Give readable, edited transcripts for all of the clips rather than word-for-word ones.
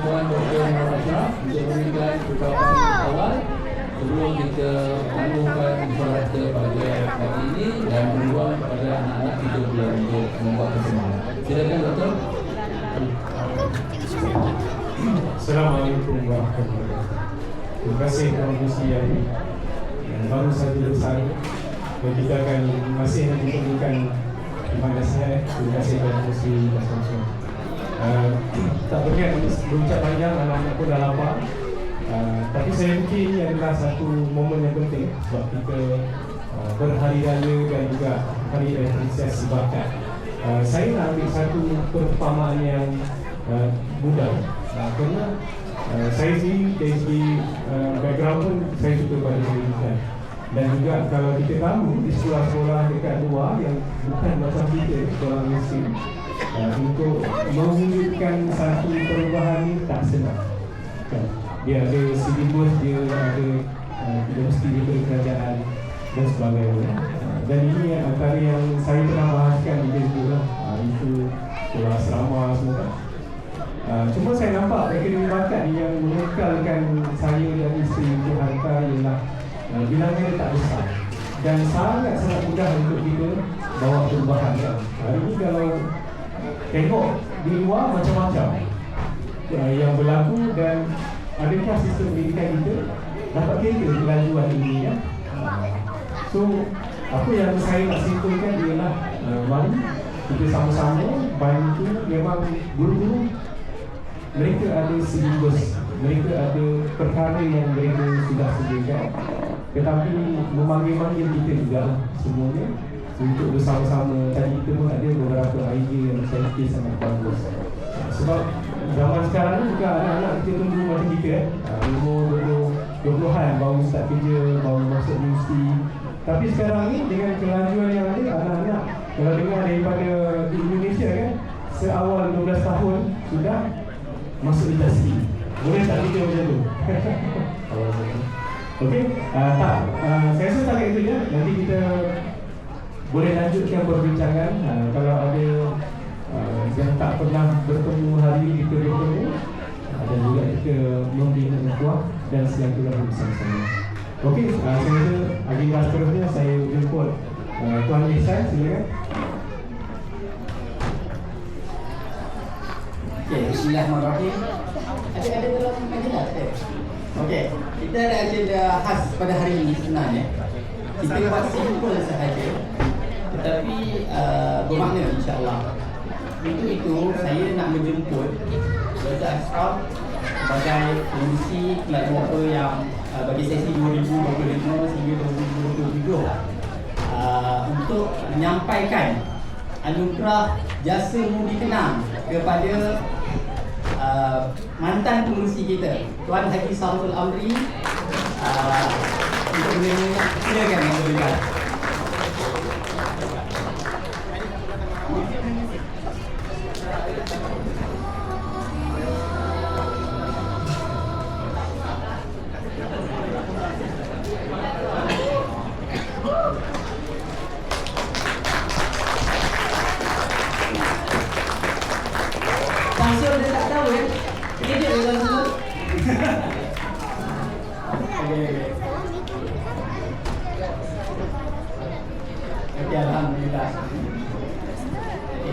Puan Dr. Natasha untuk memberikan ucapan awal sebelum kita tangguhkan suara pada pagi ini dan berjuang kepada anak-anak kita pula untuk membuat persembahan. Silakan Doktor. Assalamualaikum warahmatullahi wabarakatuh. Terima kasih Prof. yang baru saja besar dan kita akan masih nanti berikan terima kasih. Terima kasih kepada Prof. Nasrul. Tak berniat berucap panjang, anak-anak pun dah lapar. Tapi saya fikir ini adalah satu momen yang penting sebab kita berhari raya dan juga hari apresiasi bakat. Saya nak ambil satu perumpamaan yang mudah kerana saya sendiri dari segi background pun saya suka pada pendidikan dan juga kalau kita tahu di sekolah-sekolah dekat luar yang bukan macam kita sekolah Muslim untuk mewujudkan satu perubahan ni tak senang kan? Dia ada silibus, dia ada dia mesti diberi kerajaan dan sebagainya dan ini antara yang saya pernah bahaskan di Facebook lah, itu sekolah asrama semua. Cuma saya nampak akademi bakat yang mengekalkan saya dan isteri untuk hantar ialah bilangnya tak besar dan sangat-sangat mudah untuk kita bawa perubahan kan. Hari ini kalau tengok di luar macam-macam yang berlaku dan adakah sistem pendidikan kita dapat kira kelajuan ini kan. So apa yang saya nak simpulkan ialah mari kita sama-sama bantu. Memang guru-guru mereka ada silibus, mereka ada perkara yang mereka sudah sediakan, tetapi memanggil-manggil kita juga semuanya untuk bersama-sama. Tadi kita pun ada beberapa idea yang saya fikir sangat bagus. Sebab zaman sekarang ni juga anak-anak kita tunggu macam kita umur 20-an baru start kerja, baru masuk universiti. Tapi sekarang ni dengan kelajuan yang ada, anak-anak kalau dengar daripada di Indonesia kan, seawal 12 tahun sudah masuk industri. Boleh tak kita macam tu? Okey, tak. Saya rasa tak itu je. Nanti kita boleh lanjutkan perbincangan. Kalau ada yang tak pernah bertemu hari ini, kita bertemu dan juga kita membina kuat dan silaturahmi bersama-sama. Okey, saya rasa agenda seterusnya saya jemput Tuan Ihsan, silakan. Okey, bismillahirrahmanirrahim. Ada dalam agenda tak? Okey, kita ada agenda khas pada hari ini sebenarnya. Kita buat simple sahaja, tetapi bermakna insya-Allah. Untuk itu saya nak menjemput Dr. Ashraf sebagai pengurusi kelas muka yang bagi sesi 2025 sehingga 2027 untuk menyampaikan anugerah jasa mudi kenang kepada mantan pengurusi kita Tuan Haji Samsul Amri untuk menerima. Silakan mengucapkan. Samsul dia tak tahu kan? Dia je orang sebut. Okey, alhamdulillah.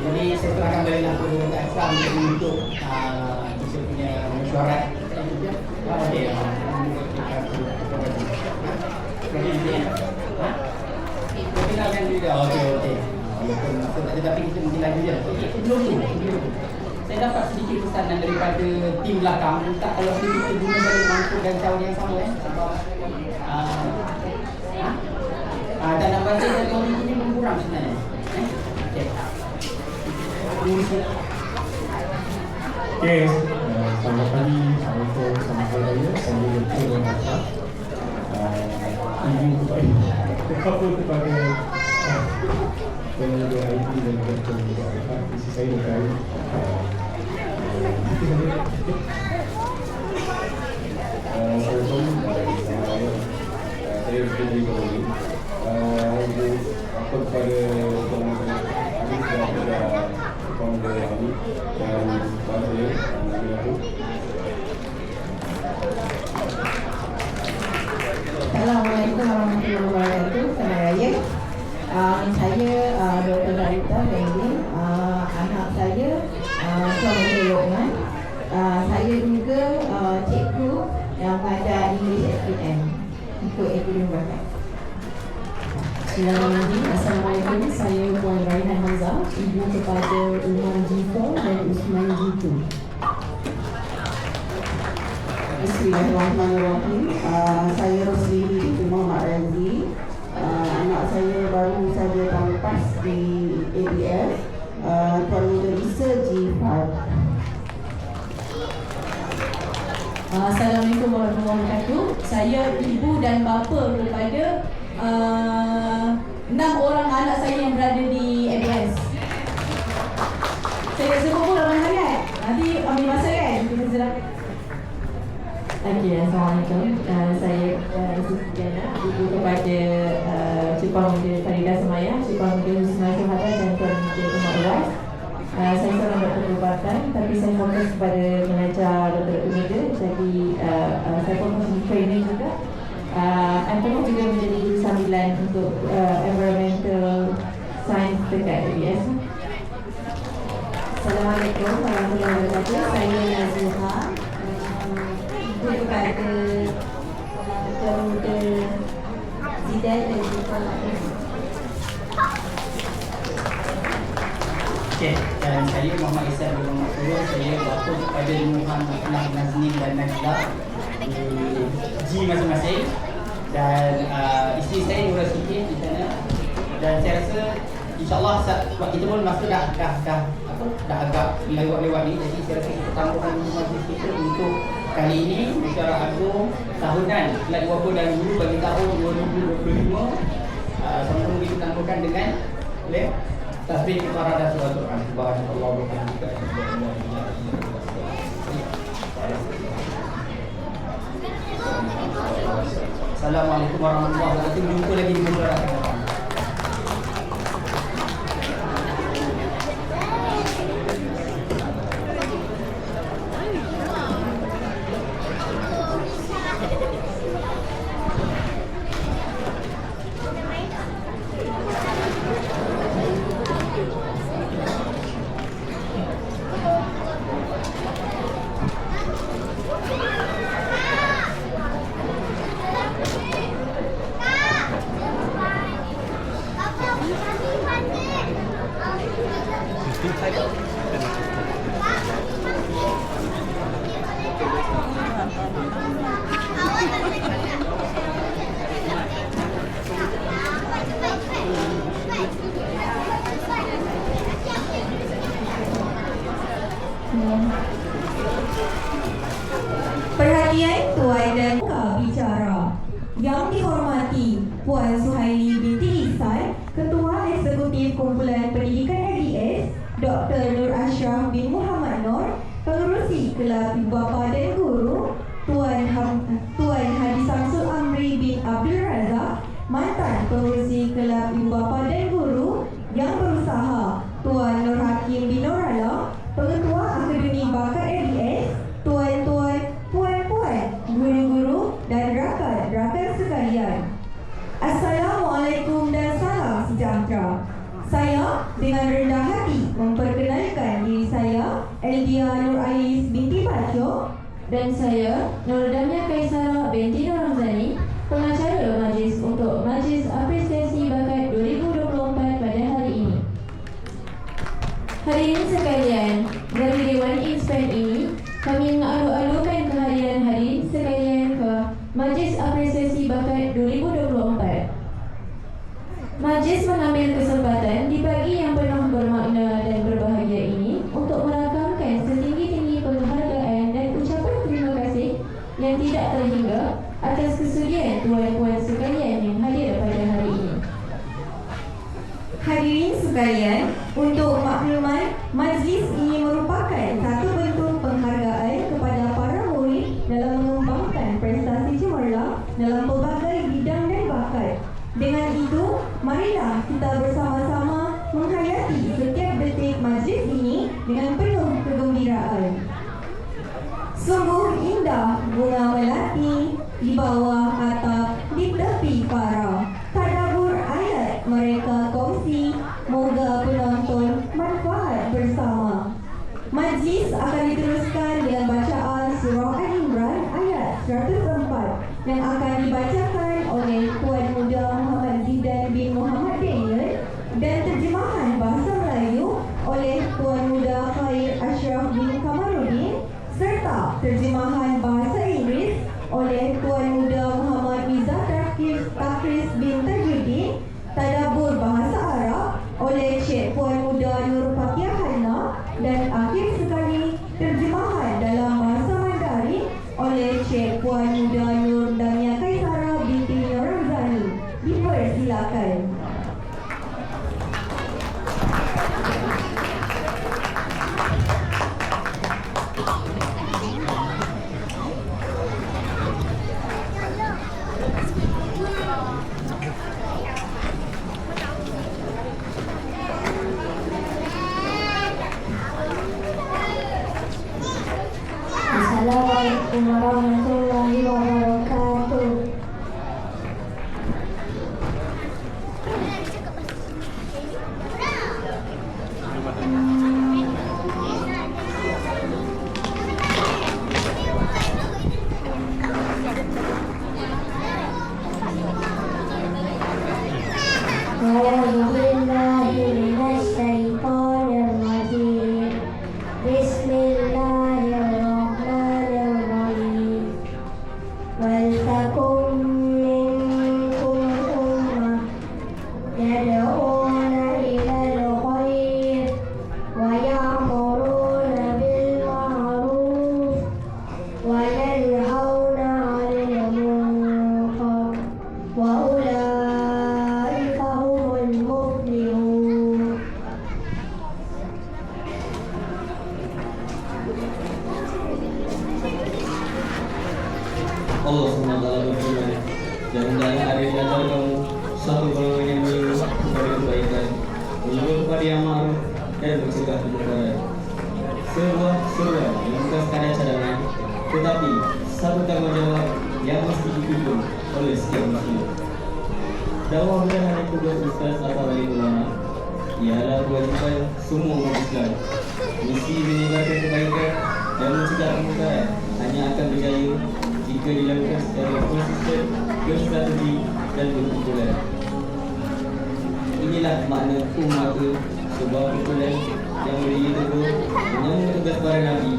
Jadi saya serahkan balik aku Dr. Ashraf untuk kita punya mesyuarat. Okey, kenalkan diri dah. Okey. Tapi kita mungkin lagi je. Sebelum tu, saya dapat sedikit pesanan daripada tim belakang. Tak kalau kita guna balik mangkuk dan cawan yang sama sebab dalam bahasa dan komunikasi ini mengurang sebenarnya. Okey. Okey, selamat pagi, Assalamualaikum, selamat hari raya. Saya Dr. Ashraf. Ibu kepada kepada penyedia IT dan Dr. Ashraf. Isi saya berkait saya berdiri ekonomi. Apa kepada kami kepada founder kami dan saya saya juga cikgu yang mengajar English SPM untuk akademi bakat. Bismillahirrahmanirrahim. Assalamualaikum. Saya Puan Raihan Hamzah, ibu kepada Umar G4 dan Usman G2. Bismillahirrahmanirrahim. Saya Rosli binti Muhammad Razi. Anak saya baru saja tahun lepas di ABS, Tuan Muda Isa G5. Assalamualaikum warahmatullahi wabarakatuh. Saya ibu dan bapa kepada 6 orang anak saya yang berada di ABS. Saya sebut pun ramai sangat. Nanti ambil masa kan? Kita sedang. Okay, Assalamualaikum. Saya Siti Diana, ibu kepada Cipang Muda Farida Semaya, Cipang Muda Husna Syuhada dan Tuan Muda Umar Uwais. Saya seorang doktor perubatan, tapi saya fokus kepada mengajar doktor muda. Jadi saya fokus di training juga. Saya pernah juga menjadi guru sambilan untuk environmental science dekat ABS. Assalamualaikum warahmatullahi wabarakatuh. Saya Nazila, ibu kepada Tuan Muda Zidan dan Tuan Muda. Okey, dan saya Muhammad Ihsan bin Muhammad Surur. Saya bapa kepada Muhammad Naznin dan Najla di G masing-masing. Dan isteri saya Nura Siti di sana. Dan saya rasa insyaAllah sebab kita pun masa dah agak lewat-lewat ni. Jadi saya rasa kita tangguhkan majlis kita untuk kali ini Musyawarah Agung tahunan Kelas Wabah dan Guru bagi tahun 2025. Sama-sama kita tangguhkan dengan tasbih kepada dan surah Al-Quran. Subhanallah wa bihamdihi. Assalamualaikum warahmatullahi wabarakatuh. Jumpa lagi di musyawarah akan datang. Perhatian Tuan dan bicara. Yang dihormati Puan Suhaili binti Ihsan, Ketua Eksekutif Kumpulan Pendidikan ABS, Dr. Nur Ashraf bin Muhammad Nur, Pengerusi Kelab Ibu Bapa dan Guru, Tuan Hadi Samsul Amri bin Abdul Razak, mantan Pengerusi Kelab Ibu Bapa dan Guru yang berusaha, Tuan Nur Hakim bin Nurala, Pengetua Akademi Bakat ABS, tuan-tuan, puan-puan, guru-guru dan rakan-rakan sekalian. Assalamualaikum dan salam sejahtera. Saya dengan rendah hati memperkenalkan diri saya, Eldia Nur Ais binti Bacho, Dan saya Nur Damia Kaisara binti Nur Ramzani, pengacara majlis untuk Majlis Apresiasi Bakat 2024 pada hari ini. Hadirin sekalian, dari Dewan Inspen ini, kami mengalu-alukan kehadiran hadirin sekalian ke Majlis Apresiasi Bakat 2024. Majlis mengambil kesempatan di pagi yang penuh bermakna dan berbahagia ini untuk merakamkan setinggi-tinggi penghargaan dan ucapan terima kasih yang tidak terhingga atas kesudian tuan-puan sekalian yang hadir pada hari ini. Hadirin sekalian, untuk makluman, majlis ini merupakan satu bentuk penghargaan kepada para murid dalam mengembangkan prestasi cemerlang dalam pelbagai bidang dan bakat. Dengan itu, marilah kita bersama-sama menghayati setiap detik majlis ini dengan penuh kegembiraan. Sungguh indah bunga melati di bawah atap di tepi para. Tadabbur ayat mereka kongsi, moga penonton manfaat bersama. Majlis akan diteruskan dengan bacaan terjemahan bahasa Inggeris oleh Tuan Muda Muhammad Miza Takris bin Tajuddin, tadabbur bahasa Arab oleh Cik Puan Muda Nur Fakiah Hana, dan akhir sekali terjemahan dalam bahasa Mandarin oleh Cik Puan Muda Nur Damia Kaisara binti Nur Ramzani. Dipersilakan. Assalamualaikum warahmatullahi wabarakatuh. Bismillahirrahmanirrahim. Waltakum minkum ummah yad'una ilal khair wa ya'muruna bil ma'ruf wa yanhauna 'anil munkar wa ulaika humul muflihun. Allah SWT berfirman, dan hendaknya ada di antara kamu satu golongan yang menyuruh kepada kebaikan, menyuruh kepada yang ma'ruf, dan mencegah kemungkaran. Sebuah seruan yang bukan sekadar cadangan, tetapi satu tanggungjawab yang mesti dipikul oleh setiap muslim. Dakwah bukan hanya tugas ustaz atau wali ulama, ialah kewajiban semua umat Islam. Misi menyebarkan kebaikan dan mencegah kemungkaran hanya akan berjaya jika dilakukan secara konsisten, berstrategi dan berkumpulan. Inilah makna ummah, sebuah kumpulan yang berdiri teguh menyambut tugas para Nabi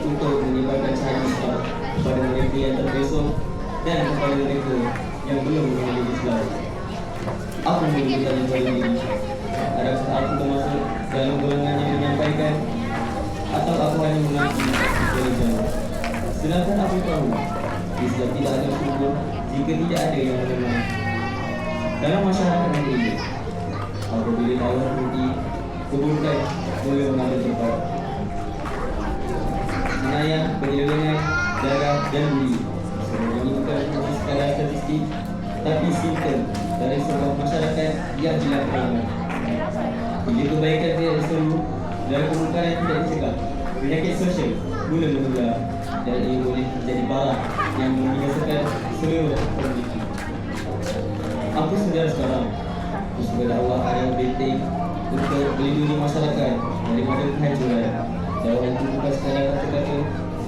untuk menyebarkan cahaya Islam kepada mereka yang terpesong dan kepada mereka yang belum mengenal Islam. Aku berbicara kepada diri, adakah aku termasuk dalam golongan yang menyampaikan atau aku hanya mengaku dari jauh? Sedangkan aku tahu Islam tidak akan subur jika tidak ada yang mengenal. Dalam masyarakat negeri ini, apabila tawaran berhenti, keburukan boleh mengambil tempat. Jenayah, penyelewengan, darah dan buli sebenarnya bukan sekadar statistik, tapi simptom dari sebuah masyarakat yang dilakukan. Bila kebaikan tidak diseru dan kemungkaran tidak dicegah, penyakit sosial mula menular dan ia boleh menjadi barang yang membinasakan seluruh komuniti. Apa saudara sekarang? Usaha dakwah yang penting untuk melindungi masyarakat daripada kehancuran. Dakwah itu bukan sekadar kata-kata,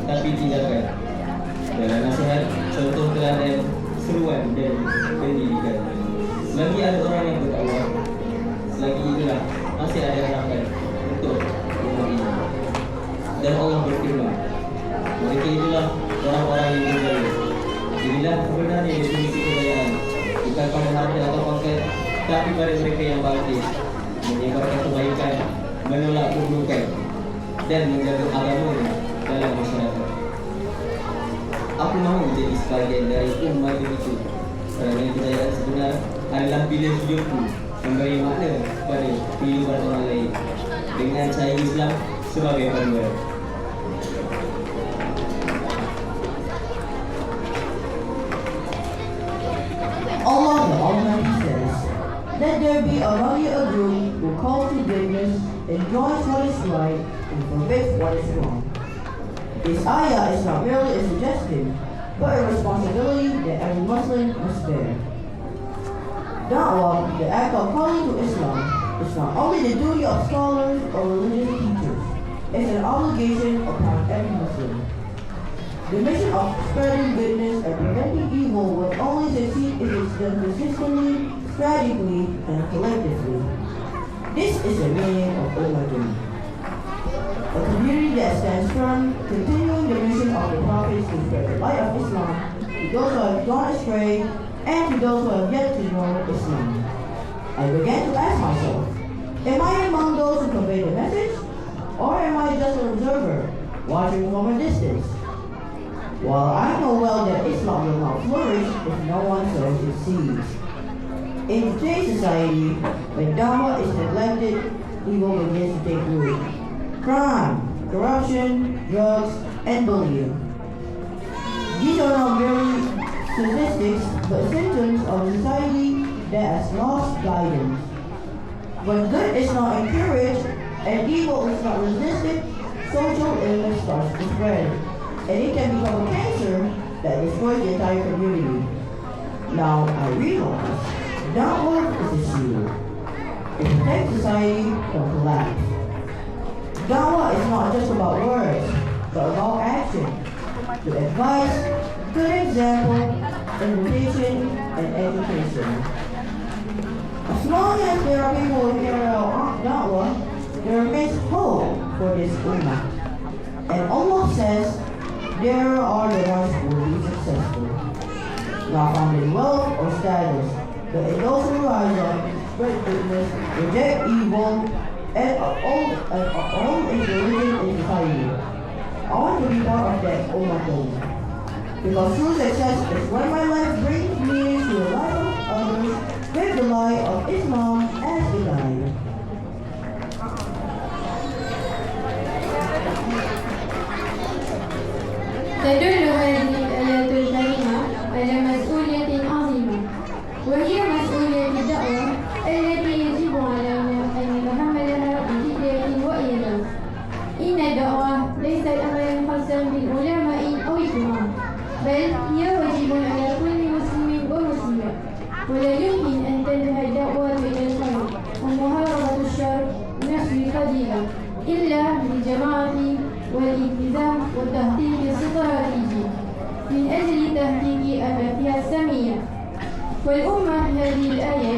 tapi tindakan. Dalam nasihat, contoh teladan, seruan dan pendidikan. Selagi ada orang yang berdakwah, selagi itulah masih ada harapan untuk umat ini. Dan Allah berfirman, mereka itulah orang-orang yang berjaya. Inilah sebenarnya definisi kejayaan, bukan pada harta atau pangkat, tapi pada mereka yang bangkit, menyebarkan kebaikan, menolak keburukan, dan menjaga agama dalam masyarakat. Aku mahu menjadi sebahagian dari umat itu, kerana kejayaan sebenar adalah bila hidupku memberi makna kepada kehidupan orang lain dengan cahaya Islam sebagai panduan. Allah the Almighty says, "Let there be among you a group who call to goodness, enjoys what is right, and forbids what is wrong." This ayah is not merely a suggestion, but a responsibility that every Muslim must bear. Da'wah, the act of calling to Islam, is not only the duty of scholars or religious teachers, it's an obligation upon every Muslim. The mission of spreading goodness and preventing evil will only succeed if it's done consistently, strategically, and collectively. This is the meaning of Ummah. a community that stands firm, continuing the mission of the prophets to spread the light of Islam to those who have gone astray and to those who have yet to know Islam. I began to ask myself, am I among those who convey the message, or am I just an observer, watching from a distance? While I know well that Islam will not flourish if no one sows its seeds. In today's society, when Dhamma is neglected, evil begins to take root. Crime, corruption, drugs, and bullying. These are not merely statistics, but symptoms of a society that has lost guidance. When good is not encouraged and evil is not resisted, social illness starts to spread, and it can become a cancer that destroys the entire community. Now I realize Dawah is a shield. It protects society from collapse. Dawah is not just about words, but about action. Good advice, good example, invitation, and education. As long as there are people who carry out Dawah, there remains hope for this ummah. And Allah says, there are the ones who will be successful. Not found in wealth or status, but in those who rise up, spread goodness, reject evil, and are all in religion and society. I want to be part of that ummah. Because true success is when my life brings meaning to the life of others with the light of Islam as the guide. تدل هذه الآيات الكريمة على مسؤولية عظيمة، وهي مسؤولية الدعوة التي يجب علينا أن نتحملها بجدية وإيجاز. إن الدعوة ليست أمرا خاصا بالعلماء أو الكرام، بل هي واجب على كل مسلم ومسلمة، ولا يمكن أن تنتهي الدعوة إلى الخير ومحاربة الشر نحو الفضيلة إلا بالجماعة والالتزام والتخطيط الاستراتيجي من أجل تحقيق أهدافها السامية. والأمة هذه الآية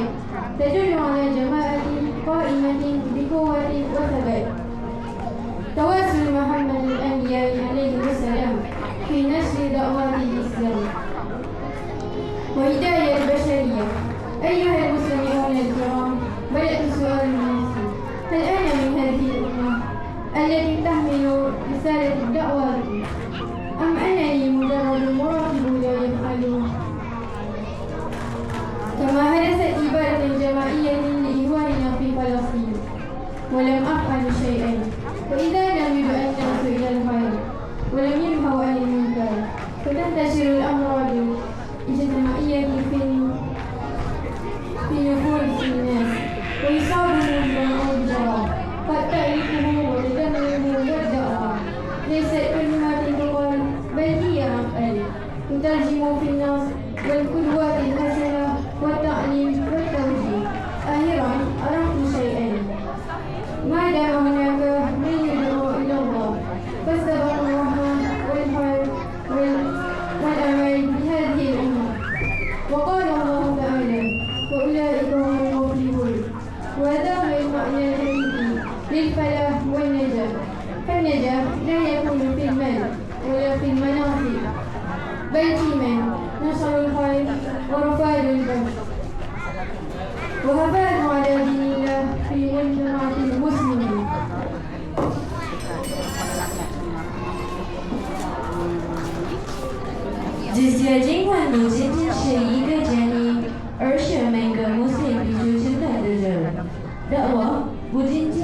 تدل على جماعة قائمة بقوة وثبات، تواصل محمد الأنبياء عليه السلام في نشر دعوات الإسلام وهداية البشرية. أيها المستمعون الكرام، بدأت سؤال نفسي: هل أنا من هذه الأمة التي تحمل رسالة الدعوة، أم أنني مجرد مراقب لا يفعل؟ كما حدثت إبادة جماعية لإخواننا في فلسطين ولم أفعل شيئا، وإذا لم يدع الناس إلى الخير ولم ينهوا عن المنكر فتنتشر الأمراض الاجتماعية في نفوس الناس ويصابهم بالمرض الجراح قد تعرفه وتدمره والدعوة. ليست كلمات تقال بل هي أفعال تترجم في الناس والقدوات الحسنة والتعليم والتوجيه. أخيرا عرفت شيئا: ما دام هناك من يدعو إلى الله فاستبق الرحمن والخير والأمل بهذه الأمة. وقال الله تعالى: وأولئك هم المفلحون. وهذا هو المعنى الحقيقي للفلاح والنجاح. فالنجاح لا يكون في المال ولا في المناصب، بل في من نشر الخير ورفاد البشر وحفاظ على دين الله في مجتمع المسلمين.这些尽管不仅仅是一个建议，而是每个穆斯林必须承担的责任。Dakwah不仅仅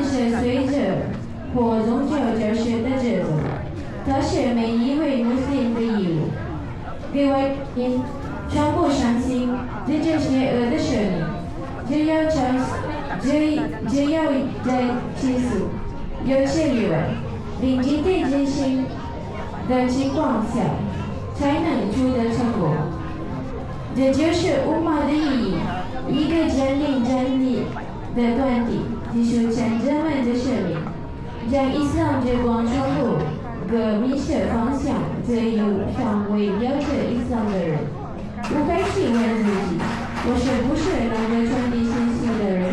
是随着或宗教教学的职责，它是每一位穆斯林的义务。给外人传播善心，这就是恶的生命。只要在起诉有些例外，并集体进行的情况下，才能取得成果。这就是乌玛的意义。一个坚定真理的团体，提出前人们的使命，将伊斯兰之光传播各明确方向，最有尚未了解伊斯兰的人，我开始问自己：我是不是能够传递信息的人，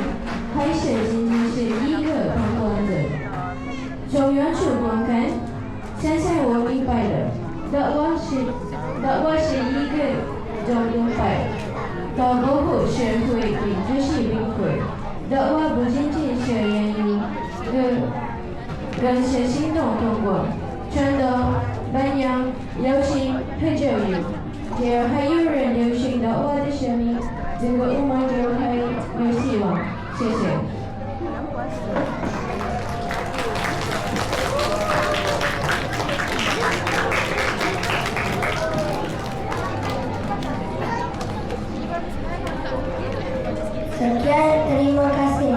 还是仅仅是一个旁观者？快乐。大我是一个中东派，大保护社会并不是民会，大我不仅仅是源于跟些行动通过，传导、颁扬、流行和教育，也还有人流行大我的生命，整个乌马州还有希望。谢谢。Sekian, terima kasih.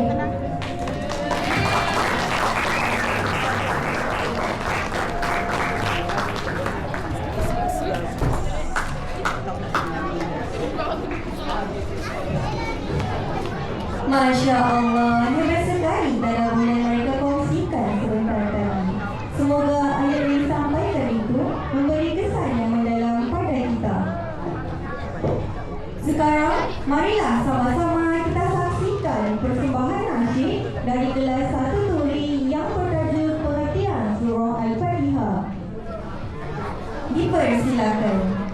Masya Allah, hebat sekali tanda bulan mereka kongsikan sebentar tadi. Semoga ayat yang disampaikan itu memberi kesan yang mendalam pada kita. Sekarang, marilah sama-sama kita saksikan persembahan nasyid dari kelas 1 tuli yang bertajuk Pengertian Surah Al-Fatihah. Dipersilakan.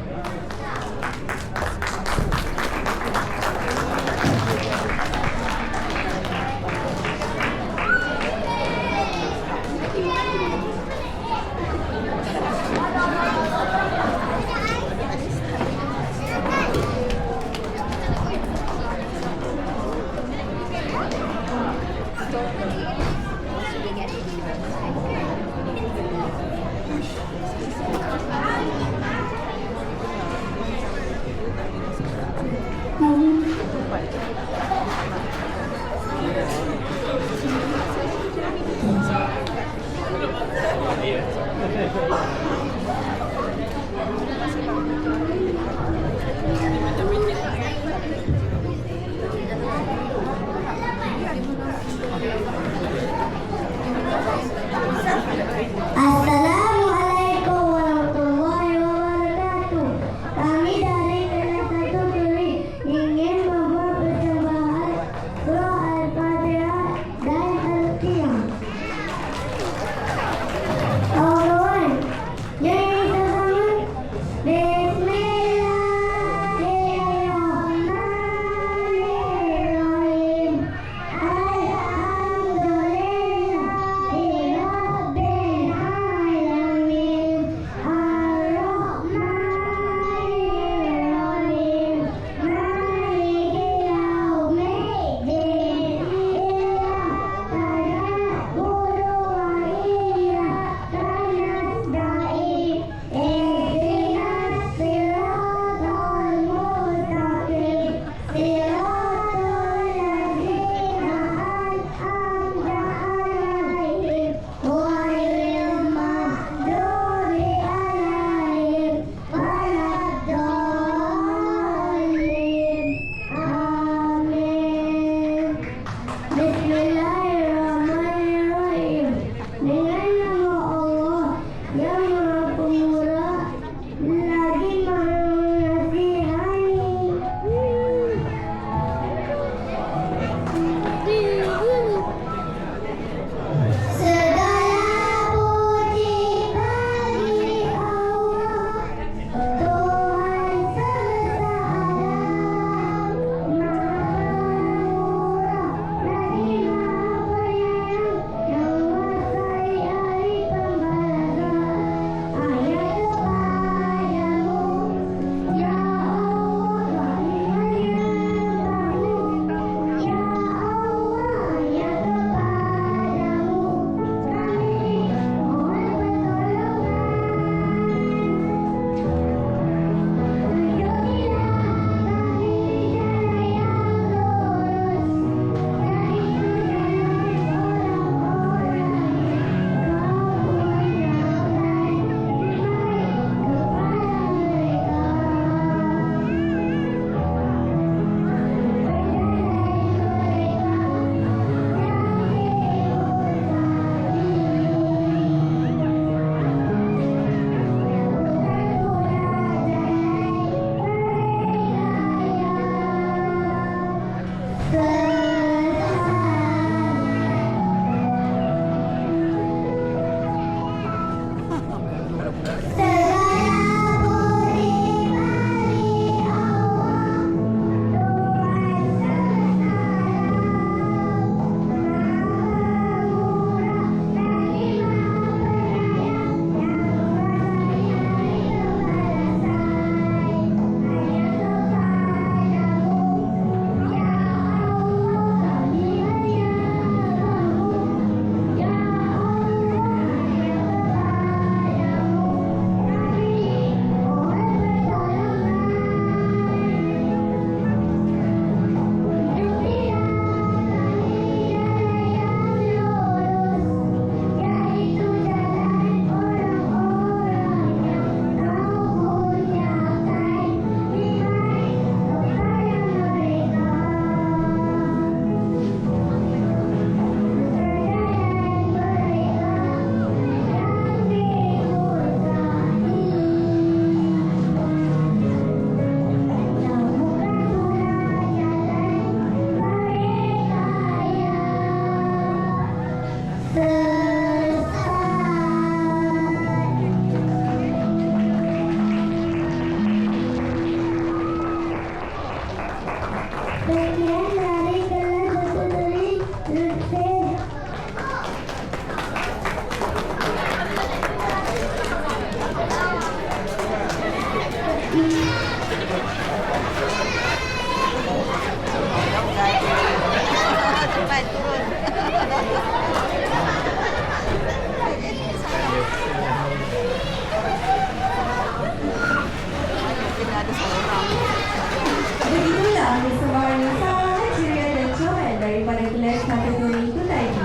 Begitulah persembahan yang sangat ceria dan comel daripada kelas kategori itu tadi.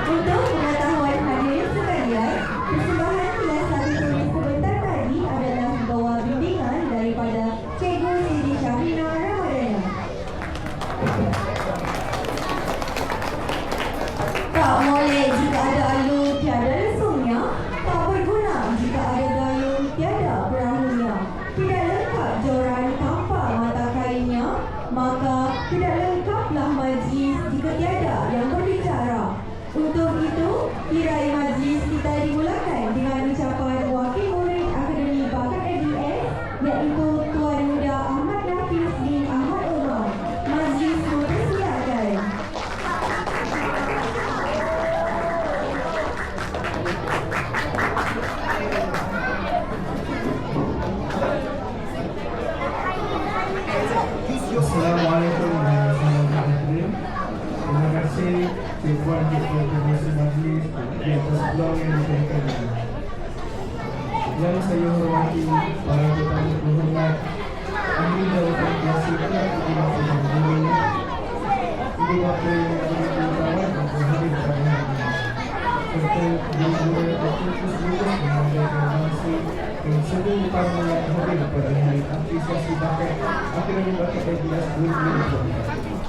Untuk pengetahuan hadirin sekalian, persembahan kelas kategori sebentar tadi adalah di bawah bimbingan daripada Cikgu Siti Syahina Ramadana. Tak molek jika ada alur tiada lesungnya, tak berguna jika ada gayung tiada perahunya. Tidak lengkap joran tanpa mata kainnya, maka tidak lengkaplah majlis jika tiada yang berbicara. Untuk itu, tirai majlis kita dimulakan dengan ucapan Wakil Murid Akademi Bakat ADS, iaitu Tuan Muda Ahmad Nafis bin Ahmad Umar. Majlis mempersilakan. Assalamualaikum warahmatullahi wabarakatuh. Terima kasih Tuan Ketua Komisi Majlis di atas peluang yang diberikan ini. Yang saya hormati para tetamu berhormat, ahli jawatan klasik Ketua Komisi Ibu Bapa yang begitu kawan untuk hadir pada hari ini, serta guru-guru aktivis lulus mengajarkan bangsa dan semua utama yang hadir pada hari apresiasi bakat Akademi Bakat ADS 2024.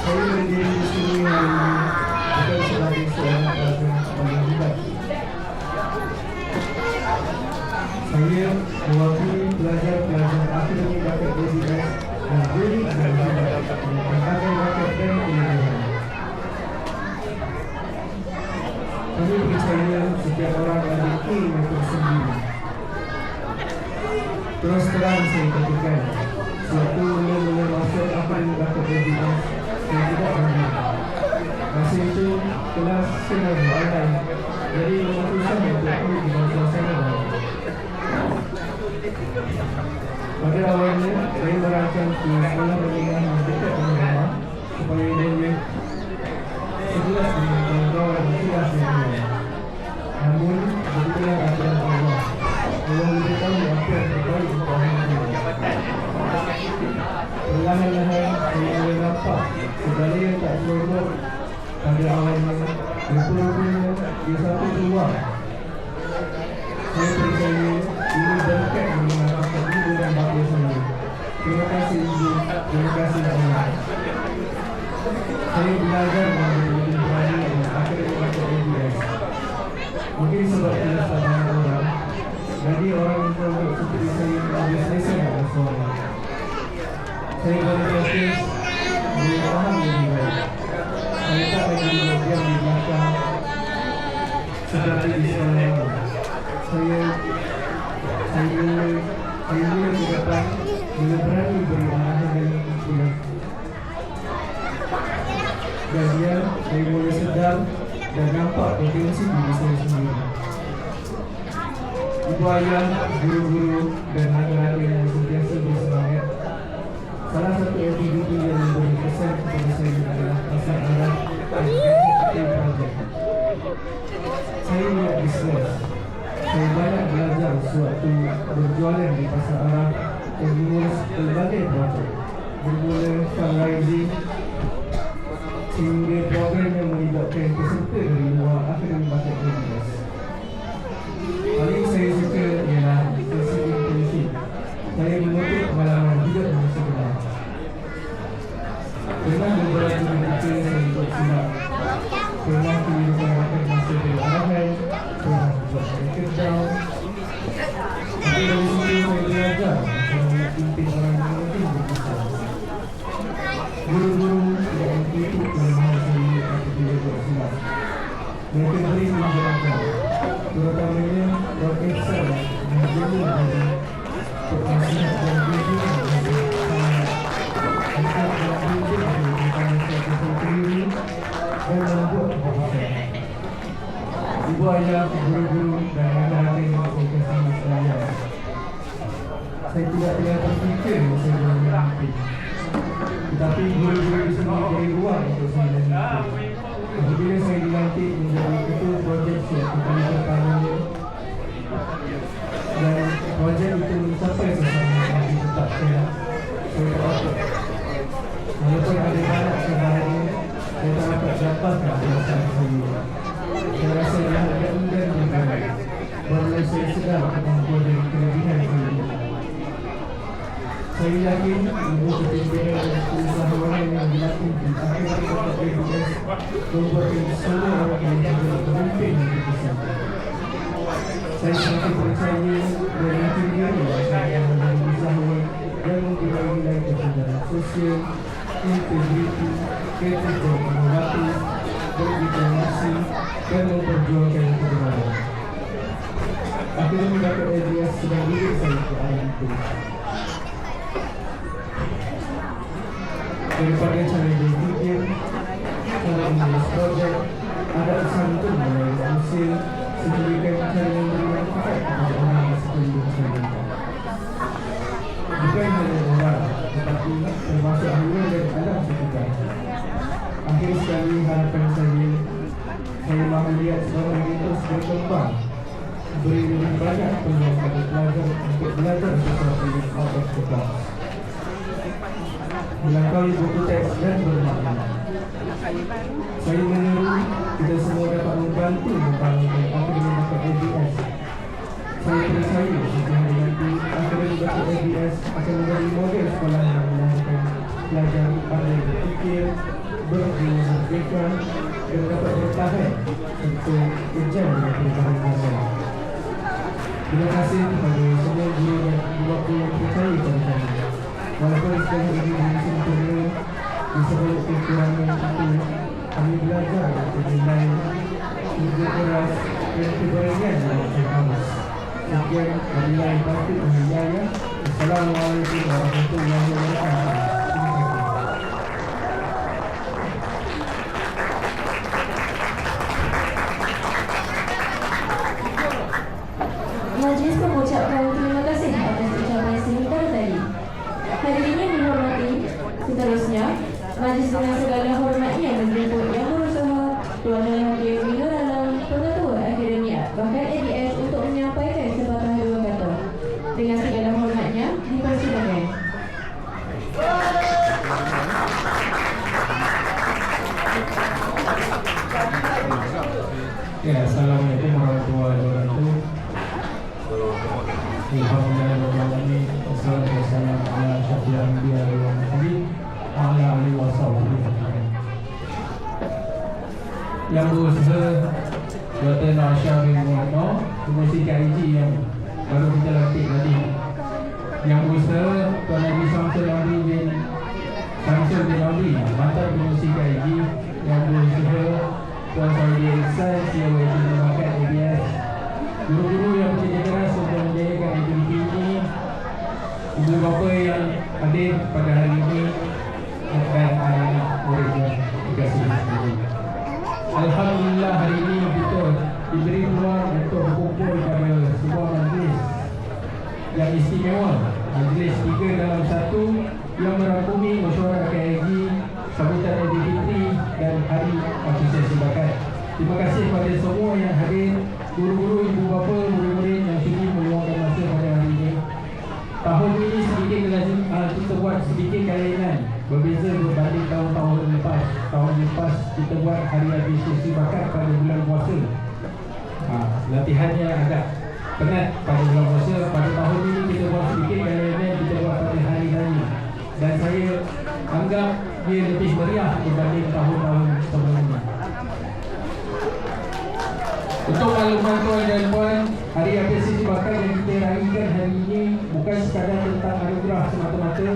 Saya berdiri di sini hari ini bukan sebagai seorang pelajar sebagai hebat. Saya mewakili pelajar-pelajar Akademi Bakat ADS dan beri dan hebat dengan berbagai bakat dan kelebihan. Kami percaya setiap orang ada ilmu tersendiri. Terus terang saya katakan, sewaktu mula-mula masuk Akademi Bakat ADS, saya tidak berani. Masa itu kelas senang online, jadi memutuskan untuk pergi dengan suasana baru. Pada awalnya, saya merancang ke sekolah menengah yang dekat dengan rumah supaya boleh sebelas dengan kawan-kawan yang sudah saya. Namun, begitulah aturan Allah. Allah lebih tahu apa yang terbaik untuk orang ini. Perlahan-lahan saya boleh nampak segala yang tak seronok pada awalnya berpura-pura dia satu keluar. Saya percaya ini berkat mengenalkan ibu dan bapa saya. Terima kasih ibu, terima kasih Allah. Saya belajar menjadi berani dan Akademi Bakat ADS. Mungkin sebab tidak banyak orang, jadi orang introvert seperti saya lebih selesa dengan suara. Saya berproses boleh faham lebih baik. Saya tak lagi berdiam di belakang seperti di sekolah lama. Saya mula ke depan, mula berani beri arahan dan inspirasi. Dan saya mula sedar dan nampak potensi diri saya sendiri. Ibu ayah, guru-guru dan rakan-rakan yang sentiasa bersemangat. Salah satu aktiviti yang memberi kesan kepada saya adalah pasar arah dan aktiviti projek. Saya lihat bisnes. Saya banyak belajar sewaktu berjualan di pasar arah dan mengurus berbagai projek. Bermula fundraising sehingga program yang melibatkan peserta dari luar Akademi Bakat ADS. Paling saya suka ialah sesi intensif. Saya mengutuk pengalaman hidup yang sebenar. Pernah beberapa ketika saya ikut silap. Pernah kehidupan masa berarahan. Pernah buat mereka down. Tapi dari situ saya belajar untuk memimpin orang yang mungkin berkisah. Guru-guru tidak mengikuti kelemahan saya apabila buat silap. Mereka beri menjelaskan, terutamanya Dr. Sam dan Jenny dari Perkasihan dan Bimbingan dari Sangat dan Bimbingan dari Perkasihan Sendiri dan membuat keputusan. Ibu ayah, guru-guru dan rakan-rakan yang saya kasih sekalian, saya tidak terfikir saya boleh memimpin. Tetapi guru-guru di sini beri ruang untuk saya memimpin. Apabila saya dilantik menjadi ketua projek suatu kali pertamanya dan projek itu mencapai sedar kemampuan dan kelebihan saya. Saya yakin ibu kepimpinan dan keusahawanan yang dilakukan di akhir dapat ABS membuatkan semua orang yang menjadi pemimpin yang berkesan. Saya semakin percaya dan yakin diri saya menjadi usahawan yang mempunyai nilai kesedaran sosial, integriti, kreatif dan inovatif, berdiplomasi dan memperjuangkan kebenaran. Akhirnya mendapat ABS sedang diri saya ke arah itu. Daripada cara berpikir, cara menulis projek, ada santun mulai hasil sehingga cara yang bermanfaat kepada orang di sekeliling saya. Bukan hanya orang, tetapi termasuk hamba dan alam sekitar. Akhir sekali harapan saya mahu lihat seorang itu berkembang, beri lebih banyak peluang pada pelajar untuk belajar sesuatu yang out of the box. Melangkaui buku teks dan bermakna. Saya menyeru kita semua dapat membantu membangun akhirnya dapat ABS. Saya percaya jika hari nanti akhirnya dapat ABS akan menjadi model sekolah yang melahirkan pelajar pandai berfikir, berjiwa merdeka dan dapat bertahan serta kejam dengan perubahan zaman. Terima kasih kepada semua guru dan waktu yang percaya pada kami. Walaupun sekarang ini sempurna, di sebalik kekurangan itu, kami belajar untuk nilai kerja keras dan kebahagiaan dalam kampus. Sekian, wabillahi taufiq wal hidayah. Assalamualaikum warahmatullahi wabarakatuh. Majlis mengucapkan terima kasih atas ucapan sebentar tadi. Hadirin yang dihormati, seterusnya, majlis dengan segala hormatnya menjemput yang berusaha Tuan Dal Hakim Minur Alam, Pengetua Akademi Bakat ABS untuk menyampaikan sepatah dua kata. Dengan segala hormatnya, dipersilakan. Ya, Assalamualaikum warahmatullahi wabarakatuh. Alhamdulillahirrahmanirrahim. Wassalamualaikum ala asyrafil anbiya wal mursalin wa ala alihi wasahbihi. Yang berusaha Dr. Nasha bin Muhammad, Pengurusi KIG yang baru kita lantik tadi. Yang berusaha Tuan Haji Samsul Amri bin Samsul bin Amri, mantan Pengurusi KIG. Yang berusaha Tuan Saudi Ihsan, CEO Akademi Bakat ABS. Guru-guru yang bekerja keras untuk menjayakan aktiviti ini, ibu bapa yang hadir pada hari ini, dan anak-anak murid yang dikasihi. Alhamdulillah hari ini kita diberi peluang untuk berkumpul pada sebuah majlis yang istimewa, majlis 3 dalam 1 yang merangkumi mesyuarat KIG, sambutan Aidilfitri dan Hari Apresiasi Bakat. Terima kasih kepada semua yang hadir, guru-guru, ibu bapa, murid-murid yang sudi meluangkan masa pada hari ini. Tahun ini sedikit kita buat sedikit kelainan, berbeza berbanding tahun-tahun lepas. Tahun lepas kita buat Hari Apresiasi Bakat pada bulan puasa. Latihannya agak penat pada bulan puasa. Pada tahun ini kita buat sedikit kelainan, kita buat pada hari raya. Dan saya anggap dia lebih meriah berbanding tahun-tahun sebelumnya. Untuk makluman tuan dan puan, Hari Apresiasi Bakat yang kita raikan hari ini bukan sekadar tentang anugerah semata-mata.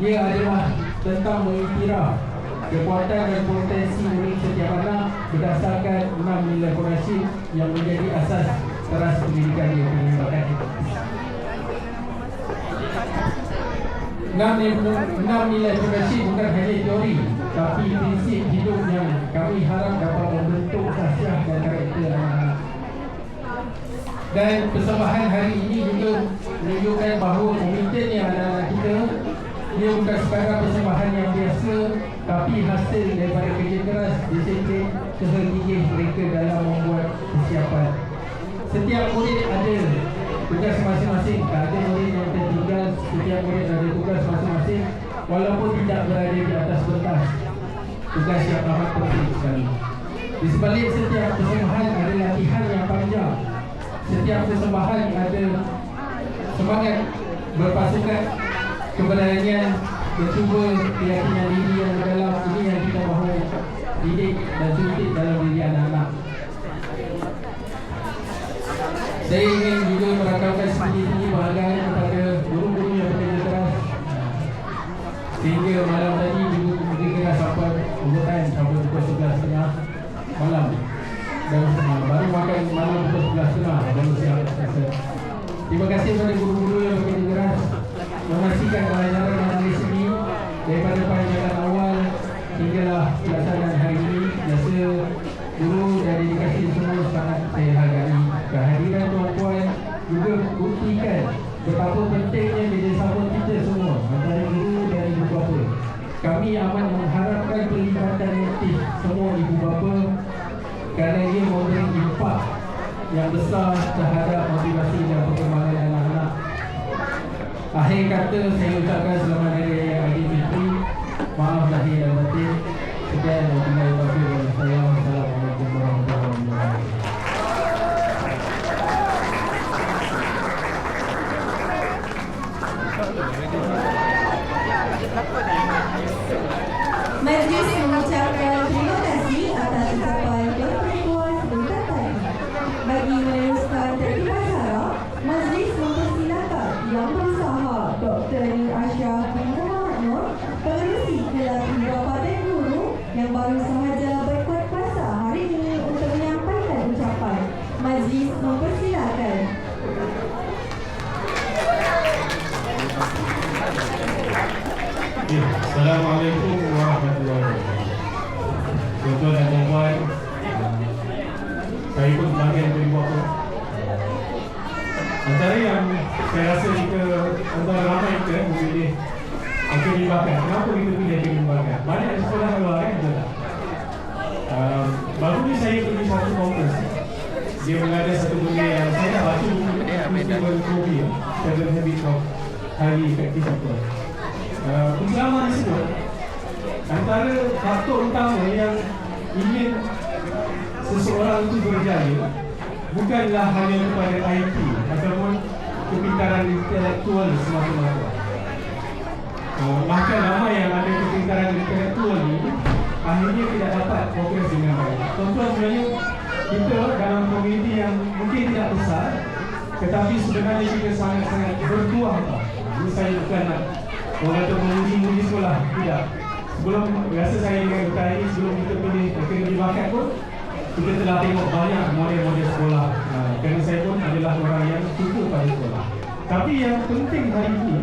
Ia adalah tentang mengiktiraf kekuatan dan potensi murid setiap anak berdasarkan 6 nilai forensik yang menjadi asas teras pendidikan di Akademi Bakat. 6 nilai forensik bukan hanya teori, tapi prinsip hidup yang kami harap dapat membentuk khasiat dan karakter anak-anak. Dan persembahan hari ini juga menunjukkan bahawa komitmennya anak-anak kita, dia bukan sekadar persembahan yang biasa, tapi hasil daripada kerja keras, disiplin, kehergigih mereka dalam membuat persiapan. Setiap murid ada tugas masing-masing, tak ada murid yang tertinggal. Setiap murid ada tugas masing-masing, walaupun tidak berada di atas pentas. Tugas yang amat penting sekali. Di sebalik setiap persembahan ada latihan yang panjang. setiap persembahan ada semangat berpasukan, keberanian, mencuba keyakinan diri yang dalam. Ini yang kita mahu didik dan suntik dalam diri anak-anak. Saya ingin juga merakamkan setinggi-tinggi penghargaan kepada guru-guru yang bekerja keras sehingga malam tadi juga bekerja keras sampai overtime sampai pukul 11.30 malam, dan baru makan malam pukul 11.30 baru siap. Terima kasih kepada guru-guru yang bekerja keras memastikan pelajaran analisis ini daripada panjangan awal hinggalah pelaksanaan hari ini. Biasa guru dan dedikasi semua sangat saya hargai. Kehadiran tuan-puan juga buktikan betapa pentingnya kerjasama kita semua antara guru dan ibu bapa. Kami amat mengharapkan pelibatan aktif semua ibu bapa kerana ia memberi impak yang besar terhadap motivasi dan perkembangan anak-anak. Akhir kata, saya ucapkan selamat hari raya Aidilfitri. Maaf lahir dan batin. Sekian wabillahi taufiq wal hidayah. Assalamualaikum warahmatullahi wabarakatuh. Majlis mengucapkan terima kasih atas ucapan Ketua sebentar tadi. Bagi meneruskan tertib acara, majlis mempersilakan Yang Berusaha Dr. Nur Ashraf bin Muhammad Nur, Pengerusi Kelas Pendapatan Guru yang baru sahaja berkuat kuasa hari ini untuk menyampaikan ucapan. Majlis mempersilakan. Assalamualaikum warahmatullahi wabarakatuh. Tuan-tuan dan puan-puan, saya pun bahagian dari bapa. Antara yang saya rasa kita antara ramai kita memilih akademi bakat. Kenapa kita pilih akademi bakat? Banyak di sekolah luar kan, betul tak? Baru ni saya pergi satu conference. Dia mengada satu benda yang saya dah baca buku Christopher Covey, Seven Habits of Highly Effective People. Pengalaman disebut antara faktor utama yang ingin seseorang itu berjaya bukanlah hanya kepada IQ ataupun kepintaran intelektual semata-mata. Bahkan ramai yang ada kepintaran intelektual ini akhirnya tidak dapat progres dengan baik. Contoh sebenarnya kita dalam komuniti yang mungkin tidak besar, tetapi sebenarnya kita sangat-sangat bertuah. Ini saya bukan nak orang kata menguji sekolah, tidak. Sebelum rasa saya dengan Dr. ini, sebelum kita pilih akademi bakat pun, kita telah tengok banyak model-model sekolah. Kerana saya pun adalah orang yang suka pada sekolah. Tapi yang penting hari ini,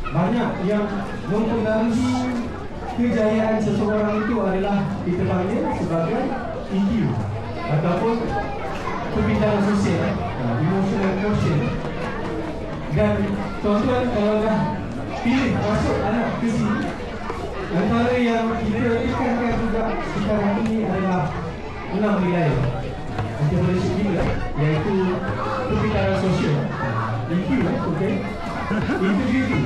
banyak yang mempengaruhi kejayaan seseorang itu adalah kita panggil sebagai EQ ataupun kepintaran sosial, emotional quotient. Dan tuan-tuan kalau dah pilih masuk anak ke sini, antara yang kita tekankan juga sekarang ini adalah 6 nilai entrepreneurship juga, iaitu kepintaran sosial, EQ, okay, integrity,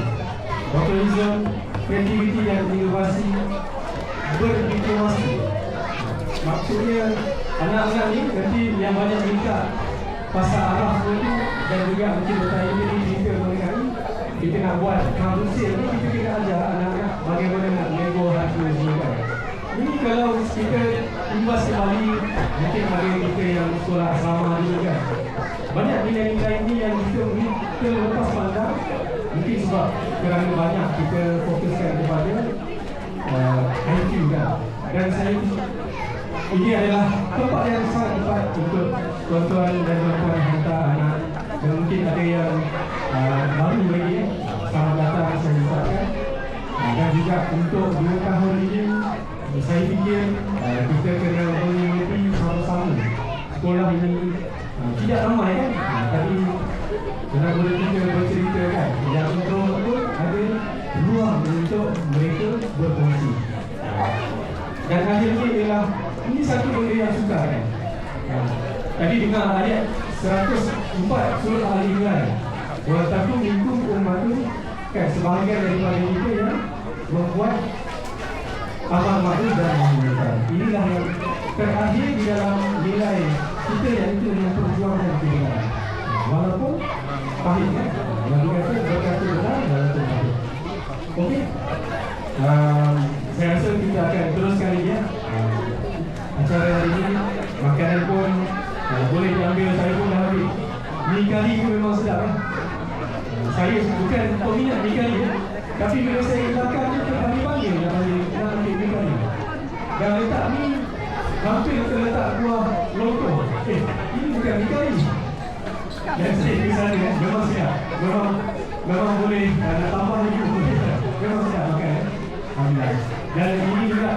volunteerism, kreativiti dan inovasi, berdiplomasi. Maksudnya anak-anak ni nanti yang banyak minta pasal arah itu dan juga mungkin bertanya ini kita mengenai kita nak buat kampusir ni, kita kena ajar anak-anak bagaimana nak nego harga juga. Ini kalau kita imbas kembali, mungkin ada kita yang sekolah asrama juga. Banyak nilai-nilai ini yang kita lepas pandang, mungkin sebab kerana banyak kita fokuskan kepada IQ kan. Dan saya ini adalah tempat yang sangat tepat untuk tuan-tuan dan tuan-tuan hantar anak. Dan mungkin ada yang baru lagi, selamat datang saya ucapkan. Dan juga untuk 2 tahun ini, saya fikir kita kena mengikuti sama-sama. Sekolah ini tidak ramai kan, tapi kena boleh kita bercerita kan. Yang introvert pun ada ruang untuk mereka berfungsi. Dan akhirnya ialah ini satu benda yang sukar kan. Tadi dengar ayat 104 surah Al-Imran. Wa takum minkum ummatun, kan, sebahagian daripada kita yang membuat amal ma'ruf dan nahi munkar. Inilah yang terakhir di dalam nilai kita, iaitu memperjuangkan kebenaran. walaupun pahit kan. Nabi kata berkata benar walaupun pahit. Okey. Saya rasa kita akan teruskan lagi ya. Acara hari ini makanan pun boleh diambil, saya pun dah habis. Mi kari memang sedap kan. Saya bukan peminat mi kari ya. Tapi bila saya makan tu terpanggil nak ambil mi kari. Dan letak mi hampir terletak buah lontong. Ini bukan mi kari. Dan saya di sana ya, memang sedap. Memang boleh nak tambah lagi boleh. Memang sedap makan ya. Alhamdulillah. Dan ini juga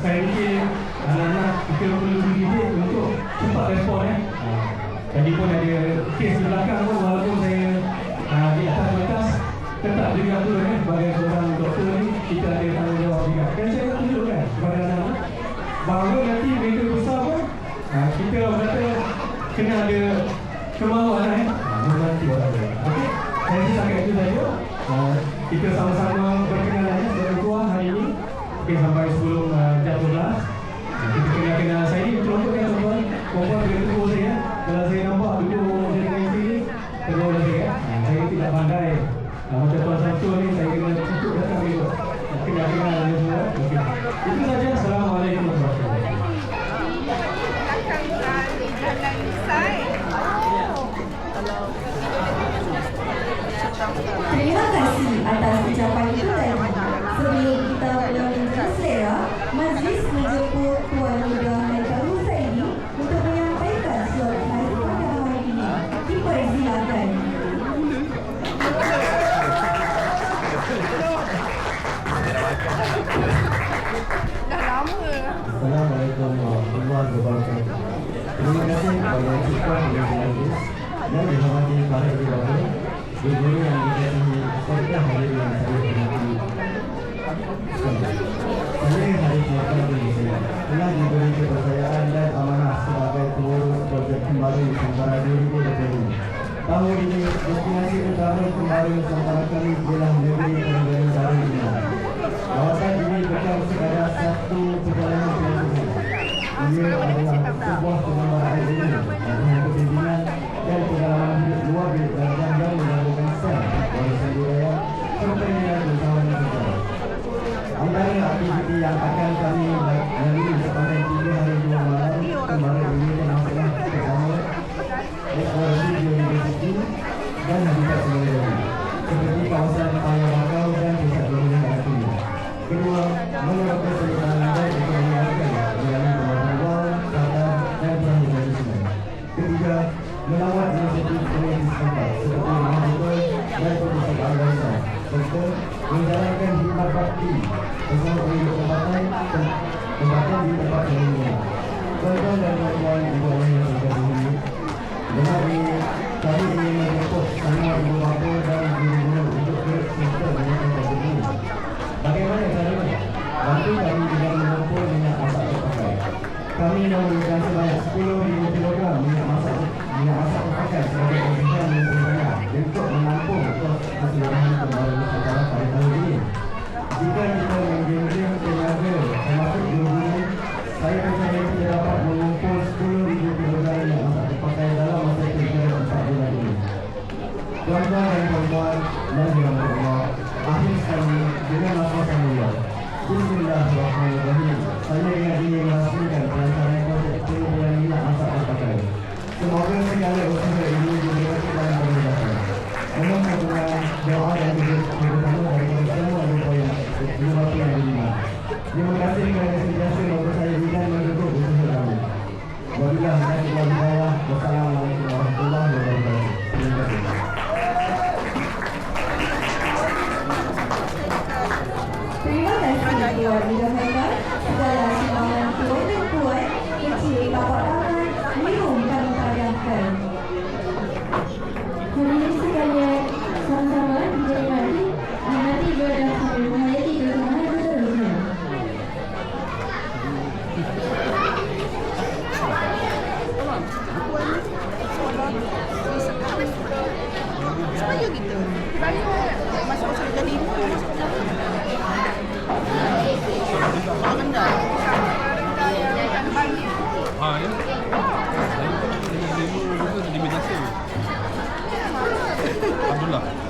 saya fikir anak-anak kita perlu dididik untuk cepat respon ya. Tadi pun ada kes di belakang pun, walaupun saya di atas batas tetap juga turun ya. Sebagai seorang doktor ni kita ada tanggungjawab juga. Dan saya nak tunjukkan kepada anak-anak bahawa nanti mereka besar pun kita kata kena ada kemaluan ya. Menanti orang lain. Okey, saya setakat itu saja. Kita sama-sama berkenalan ya, berkuah hari ini. Okey, sampai sebelum jam 12. Kita kenal saya ni contoh kan tuan-tuan. Perempuan boleh tegur saya. Kalau saya nampak duduk dengan isteri ni, tegur saya. Saya tidak pandai. Macam Tuan Samsul ni, saya kena cukup datang dulu. Kena kenal dia semua. Okey. Itu saja. Assalamualaikum warahmatullahi Terima kasih atas ucapan itu tadi. Sebelum kita melanjutkan selera, majlis menjemput Tuan Muda Haikal Husaini untuk menyampaikan surat khas pada hari ini. Dipersilakan. Assalamualaikum warahmatullahi wabarakatuh. Terima kasih kepada Tuan Muda Majlis dan dihormati para ibu-bapa, ibu-guru yang dikasihi serta hadirin yang saya hormati. Saya Harif Muhammad Indonesia telah diberi kepercayaan dan amanah sebagai pengurus projek Kembali Nusantara 2020. Tahun ini destinasi utama Kembali Nusantara kami ialah negeri Terengganu Darul. Kawasan ini bukan sekadar satu perjalanan pilihan. Ia adalah sebuah pengembaraan ilmu, latihan kepimpinan dan pengalaman hidup luar biasa yang menggabungkan sel warisan budaya serta nilai usahawan negara. Antara aktiviti yang akan kami lalui sepanjang 3 hari 2 malam kemarin ini adalah pertama eksplorasi biodiversiti dan habitat sendiri seperti kawasan Paya Bakau dan pusat pemilihan Batu. Kedua, menerapkan perubahan dan ekonomi rakyat melalui pembangunan wang, sadar dan perahu tradisional. Ketiga, melawat inisiatif komuniti setempat seperti Mahasiswa dan Perpustakaan Barisan serta menjalankan khidmat bakti bersama penduduk tempatan di tempat pemilihan. Tuan-tuan dan puan-puan ibu ayah yang terkasih, benar ini kami ingin menjemput semua ibu bapa dan guru-guru untuk serta menyokong projek ini. Bagaimana caranya? Bantu kami dengan mengumpul minyak masak terpakai. Kami memerlukan sebanyak 10,000 kg minyak masak terpakai sebagai kebutuhan menteri saya untuk menampung kos keseluruhan Kembali Nusantara pada tahun ini. Jika kita menggeng-geng tenaga termasuk guru-guru, saya percaya kita dapat mengumpul 10,000 kg minyak masak terpakai dalam masa kerja 4 bulan ini. Tuan-tuan dan puan-puan dan dirahmati Allah, akhir sekali dengan nafas yang mulia. Bismillahirrahmanirrahim. Saya dengan ini merasmikan perancangan konsep pengumpulan minyak masak terpakai. Semoga segala usaha ini diberkati dalam pemerintahan. Mohon sokongan, doa dan kerjasama dari semua upaya ibu-bapa yang beriman. Terima kasih kerana sentiasa mempercayai dan mendukung usaha kami. Wabillahi taufiq wal hidayah. Wassalamualaikum warahmatullahi wabarakatuh. Terima kasih. Terima kasih Tuan Muda Haikal. Segala sumbangan tuan dan puan, kecil tapak tangan, minum kami padamkan. Hadirin sekalian, sama-sama dinikmati nanti ibadah sambil menghayati bersama seterusnya. Semuanya gitu. Masuk-masuk jadi masuk. Jangan dah. Sebelah.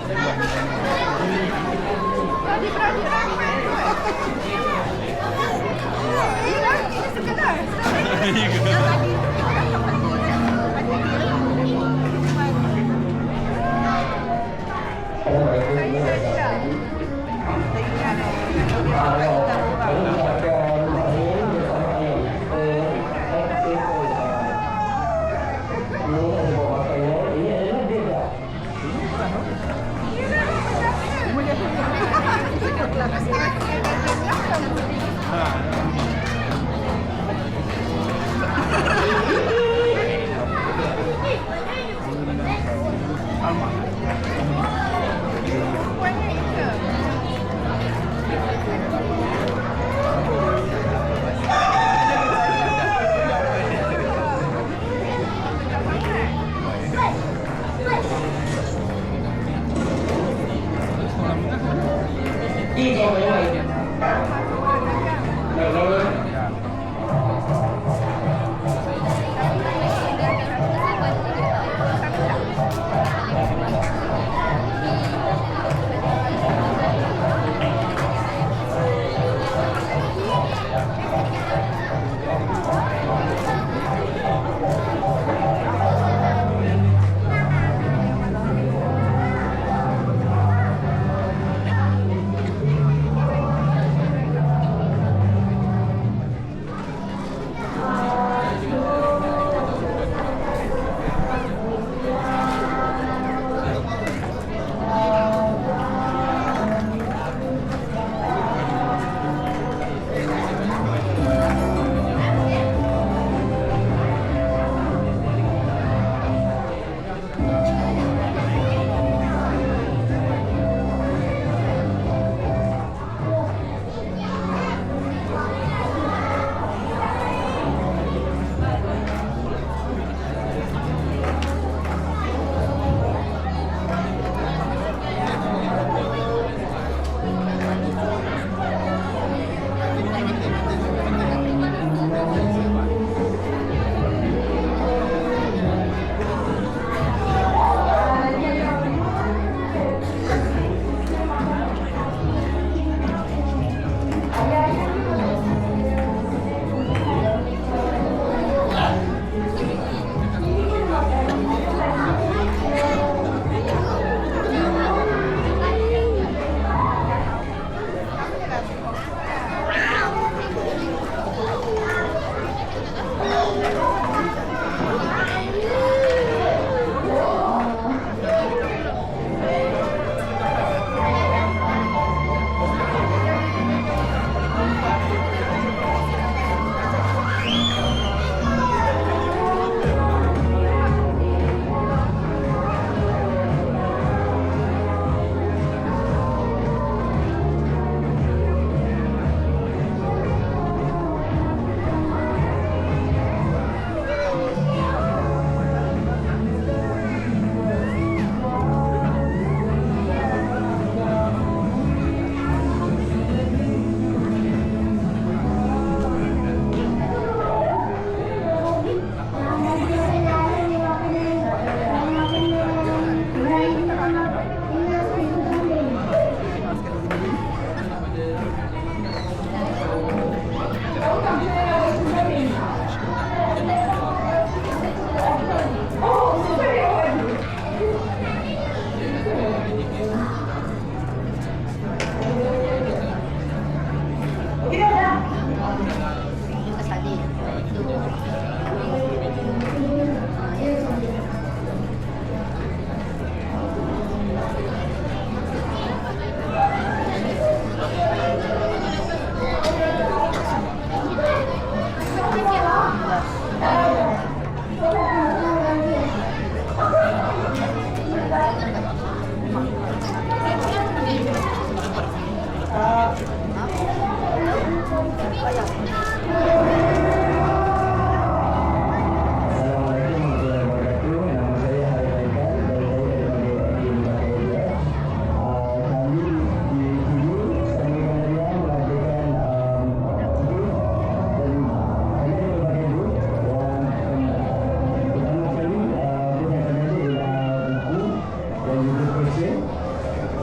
mesin.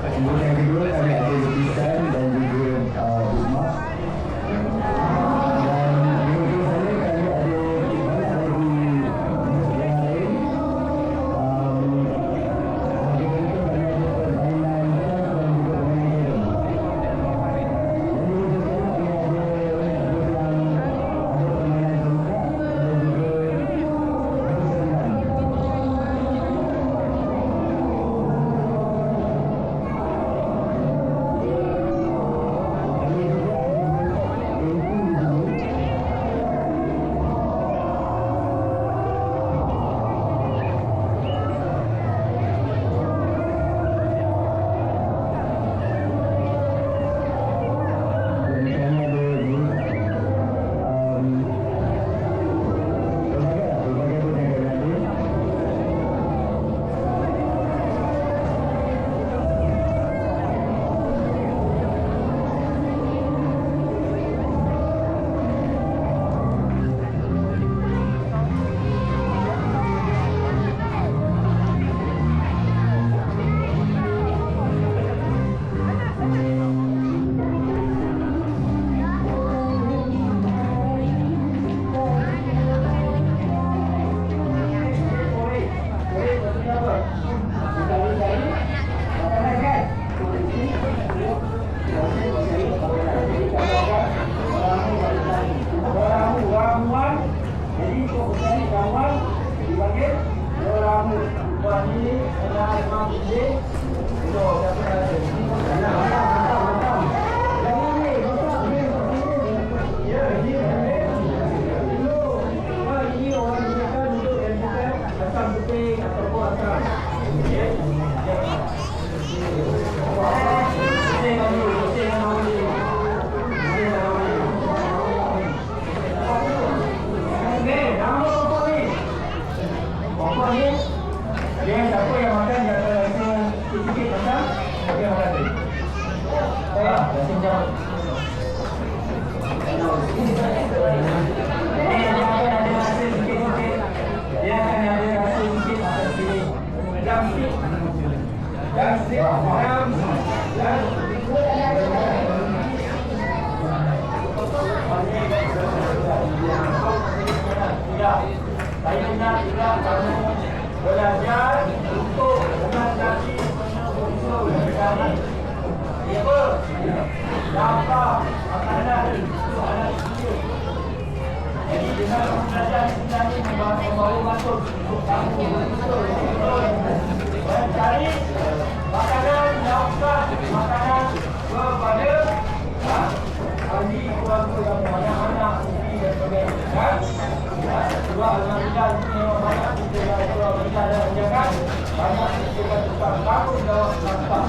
Kemudian yang kedua kami ada lukisan dan juga bookmark. Dan minggu sana kami ada banyak lagi yang lain. Mungkin itu kami ada permainan dan juga permainan. Dan minggu sana kami ada permainan tongkat dan juga persenam. Belajar untuk mengatasi dapat makanan untuk anak kecil. Jadi dengan belajar sebenarnya membawa masuk untuk kamu mencari makanan nafkah, makanan kepada ahli keluarga yang banyak anak, isteri dan sebagainya. Dua alhamdulillah memang banyak kita yang bekerja dan menjaga banyak kita tetap takut dalam nafkah.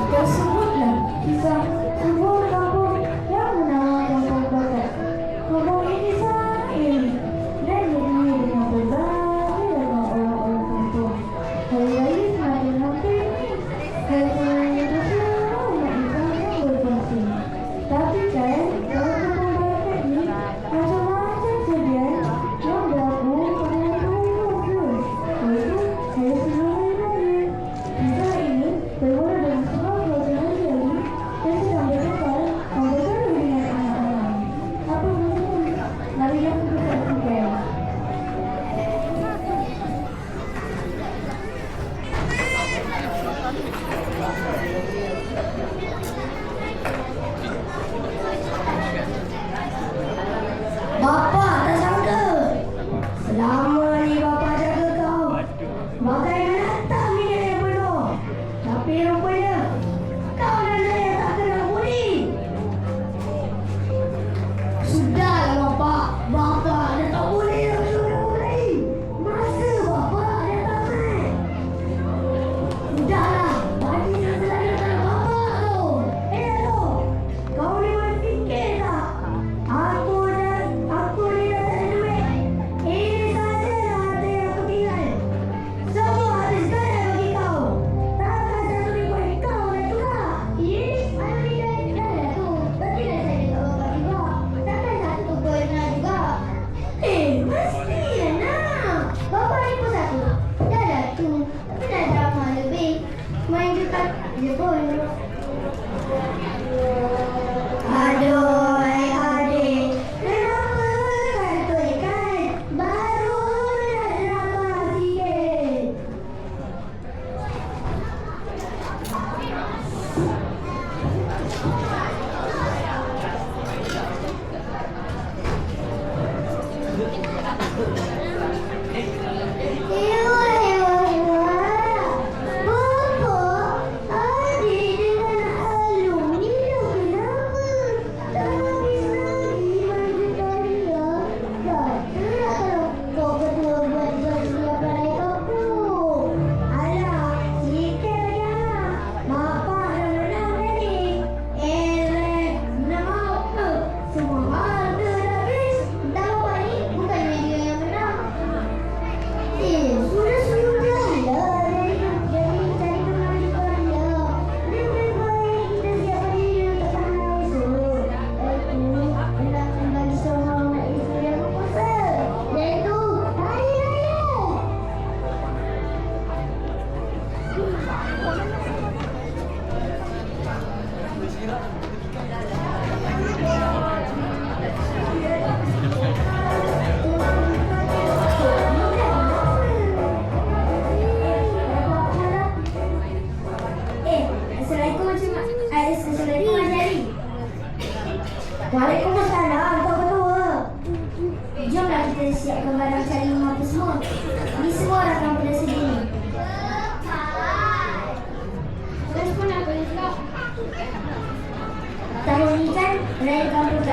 Tersebutlah kisah sebuah kampung yang bernama Kampung Bakat. Kampung ini sangat unik dan dihuni dengan berbagai ragam orang-orang kampung. Hari-hari semakin hampir dan semuanya bersama umat Islam yang berkongsi. Tapi kan, kalau Kampung Bakat ini macam-macam kejadian yang berlaku pada hari-hari waktu. Yaitu hari sebelum hari raya. Kisah ini bermula dengan sebuah keluarga laki-laki yang sedang bertengkar dengan anak-anak. Apa maksudnya? Marilah kita saksikan. Bapa tak sangka selama ni bapa jaga kau bagai menatap minyak yang penuh. Tapi rupanya kau dan saya tak kenal budi. Sudahlah bapa, bapa dah tak boleh nak budi. Masa bapa dah tamat. Sudahlah, bagi yang selalu dalam bapa tu. Tu, kau ni berfikir tak? Aku ni dah tak ada duit. Ini saja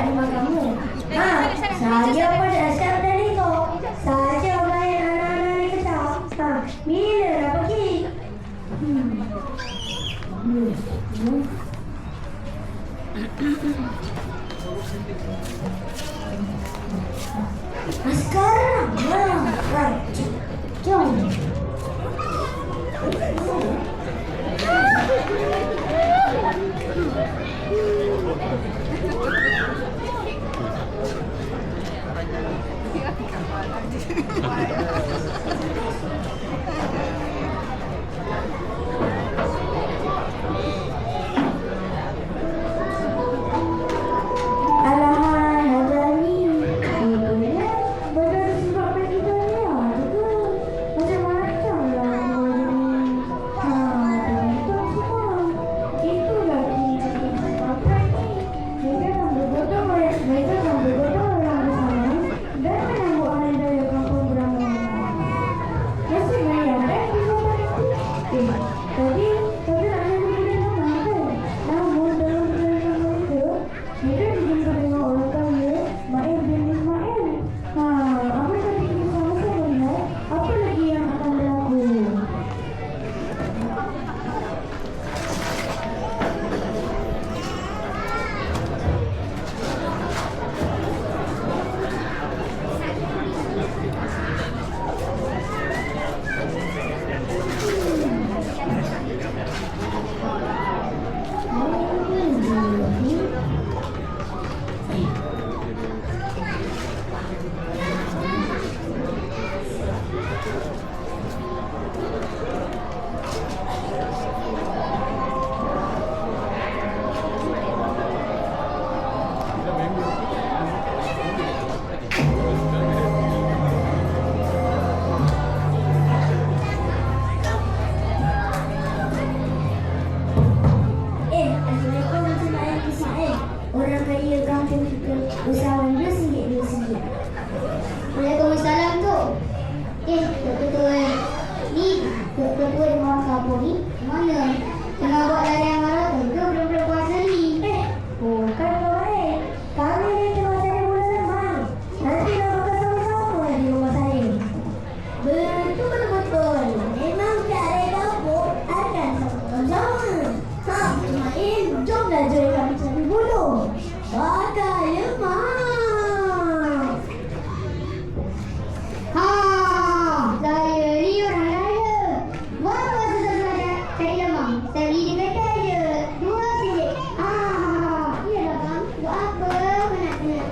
rumah kamu. Saya pada asal dari itu. Saja main anak-anak ni kecil. Bila nak pergi? Sekarang, jom. Waalaikumsalam tu. Betul-betul. Ni, betul-betul di bawah kapur ni. Mana? Tengah buat larian maraton ke belum puasa ni? Bukan kau baik. Kami ni cuma cari bulan lemah. Nanti nak makan sama-sama di rumah saya. Betul-betul. Memang tiada dapur akan sama-sama. Ismail, jomlah join kami cari bulu. Bakal lemah. Saya ni orang raya. Buat puasa saja cari lemang. Saya beli di kedai je. 2 singgit. Iyalah bang. Buat apa? Penat-penat.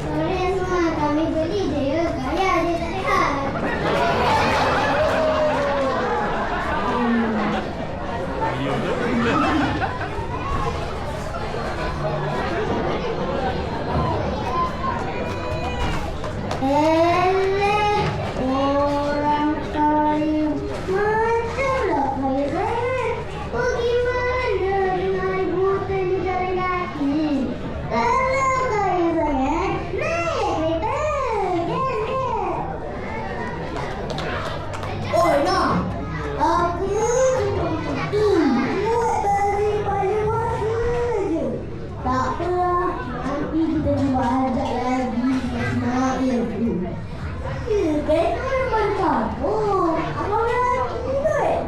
Sorry semua. Kami beli je ya. Kaya je tak dekat. Orang kaya macamlah kaya sangat. Bagaimana dengan hutan di jalan kaki? Kalau kaya sangat, naik kereta. Oi, Nah. Aku buat bagi pada masa je. Tak apalah, nanti kita cuba ajak lagi Ismail. Kereta memang kampung. Abang lelaki kot.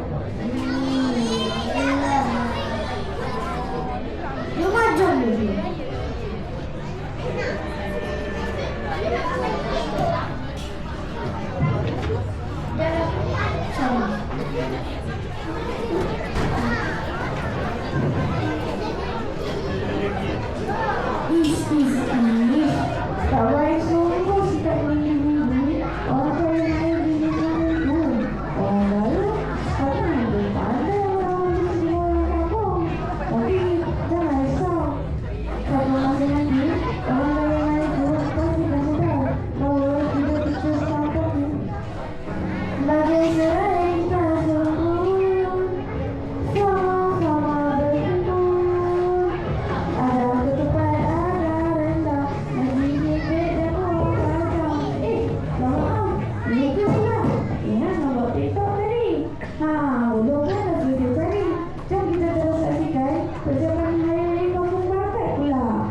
Jom dulu. Sama. Tak baik sungguh sikap ini. Orang kaya naik di negara. Orang lalu, kata lebih pandai orang di semua orang kampung. Tapi, jangan risau. Satu masa nanti, orang kaya naik turun pasti dah sedar bahawa kita terus kampung ni. Bagai serai kita sungguh, sama-sama berhimpun. Ada ketupat, ada rendah, nasi sikit dan kacang. Maaf, ni ke pula? Ingat nombor TikTok tadi? Belum kan dah video tadi. Jom kita terus saksikan perjalanan hari-hari kampung Barat pula.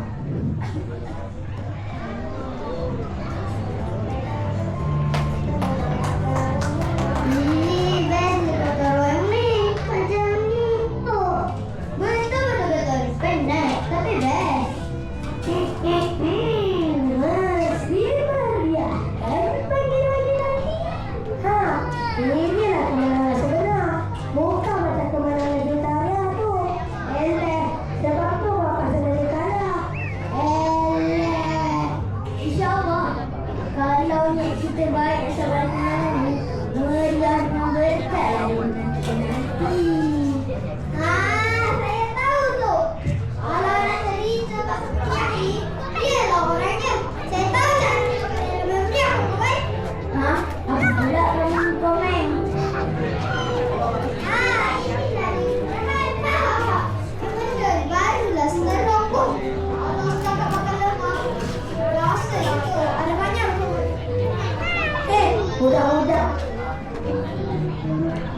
budak-budak.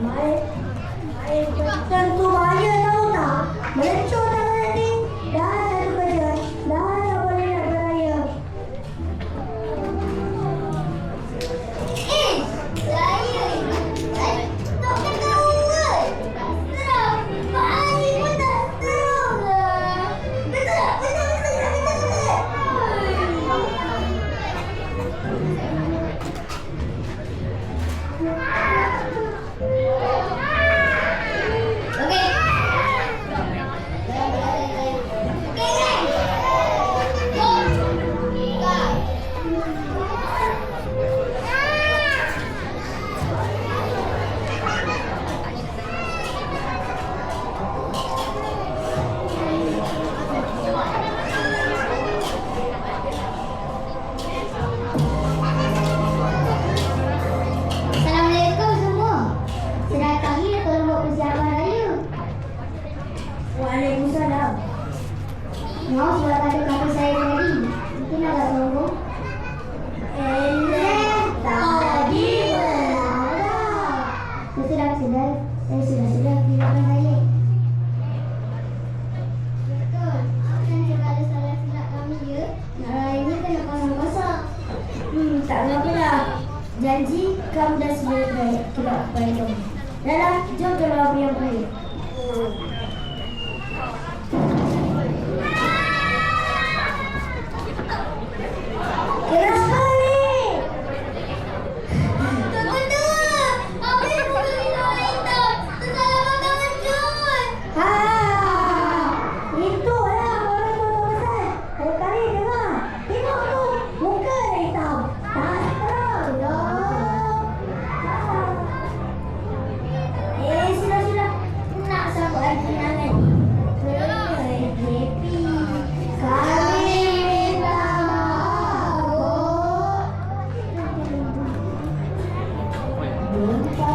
Main tentu bahaya tahu tak? Melecur tangan nanti. Dah ada kerja. Dah tak boleh nak beraya. Saya tak tahu ke? Serang. Pak Ali pun tak serang lah. Betul tak? Betul. Assalamualaikum semua. Sedang kami tolong buat persiapan raya. Waalaikumsalam. Mau sudah kata kata saya tadi. Mungkin agak tolong. Tadi berharap. Saya sudah persiapan raya. Betul. Maafkan segala salah silap kami ya. Nak raya ni kena pasang-pasang. Tak apa lah. Janji kamu dah selesai kira baik kamu. Dah, jom kalau apa yang baik. Keras sekali. Tunggu. Apa yang boleh hilang hitam? Terselamatkan mencun. Itulah orang tua besar. Kali dengar. Tengok tu. Muka dia hitam. Tak terang. Sudah. Nak sambut hari kenangan ni. Happy. Kami minta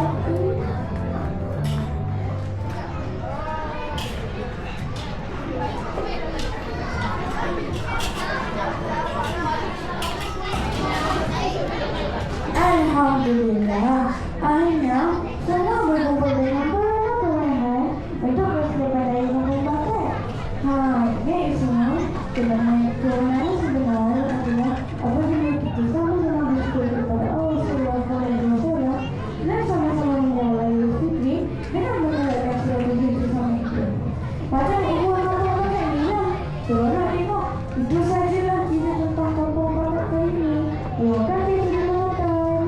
Alhamdulillah, akhirnya senang berkumpul dengan para penonton untuk persiapan raya Kampung Bakat. Baik semua, kebenaran sebenar adalah apabila kita sama-sama bersyukur kepada Allah Subhanahu wa Taala dan sama-sama mengawal Idul Fitri dengan merayakan suatu hari bersama kita. Pada umur Kampung Bakat ini lah, korang tengok, itu sajalah kisah tentang Kampung Bakat kali ini. Terima kasih sudah menonton.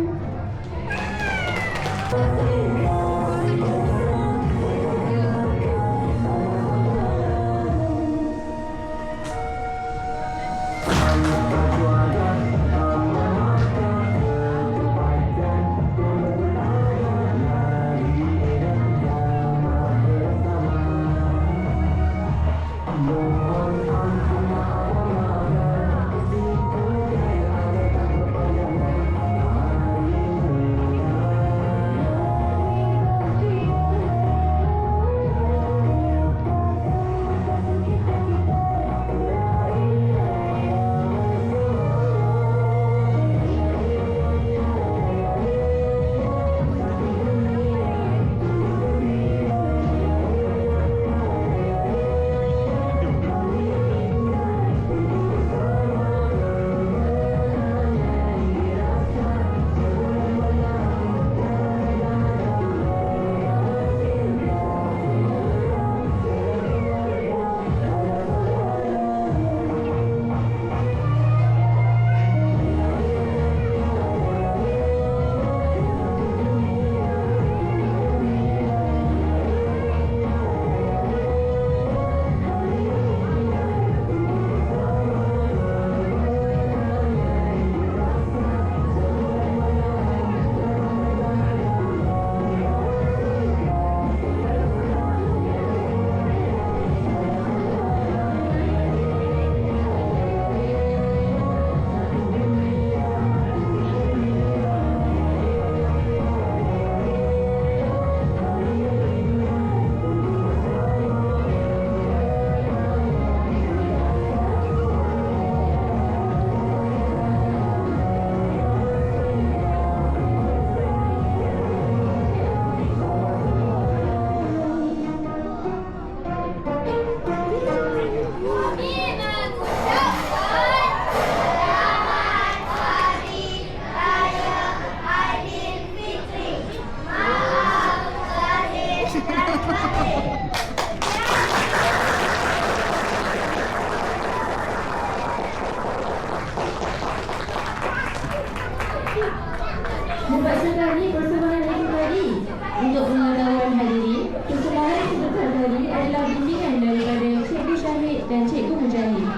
Hebat sekali persembahan itu tadi. Untuk pengetahuan hadirin, persembahan sebentar tadi adalah bimbingan daripada Cikgu Syahid dan Cikgu Mujahid.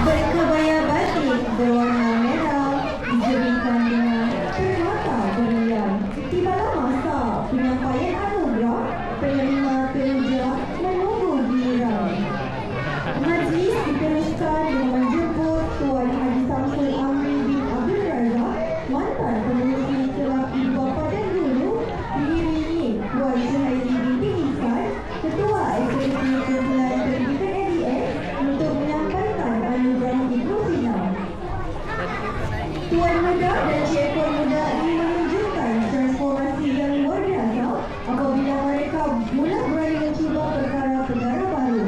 Berkebaya batik berwarna merah dijadikan dengan permata berlian. Tibalah masa penyampaian anugerah penerima kerja menunggu giliran. Majlis diteruskan dengan menjemput Tuan Haji Samsul Amri bin Abdul Razak, mantan pengurusi Kelab Ibu Bapa dan Guru, diiringi Puan Suhaili binti Ihsan, Ketua Eksekutif Kumpulan Pendidikan LDS, untuk menyampaikan anugerah Ibu Sina. Tuan muda dan Cikgu muda ini menunjukkan transformasi yang luar biasa apabila mereka mula berani mencuba perkara-perkara baru.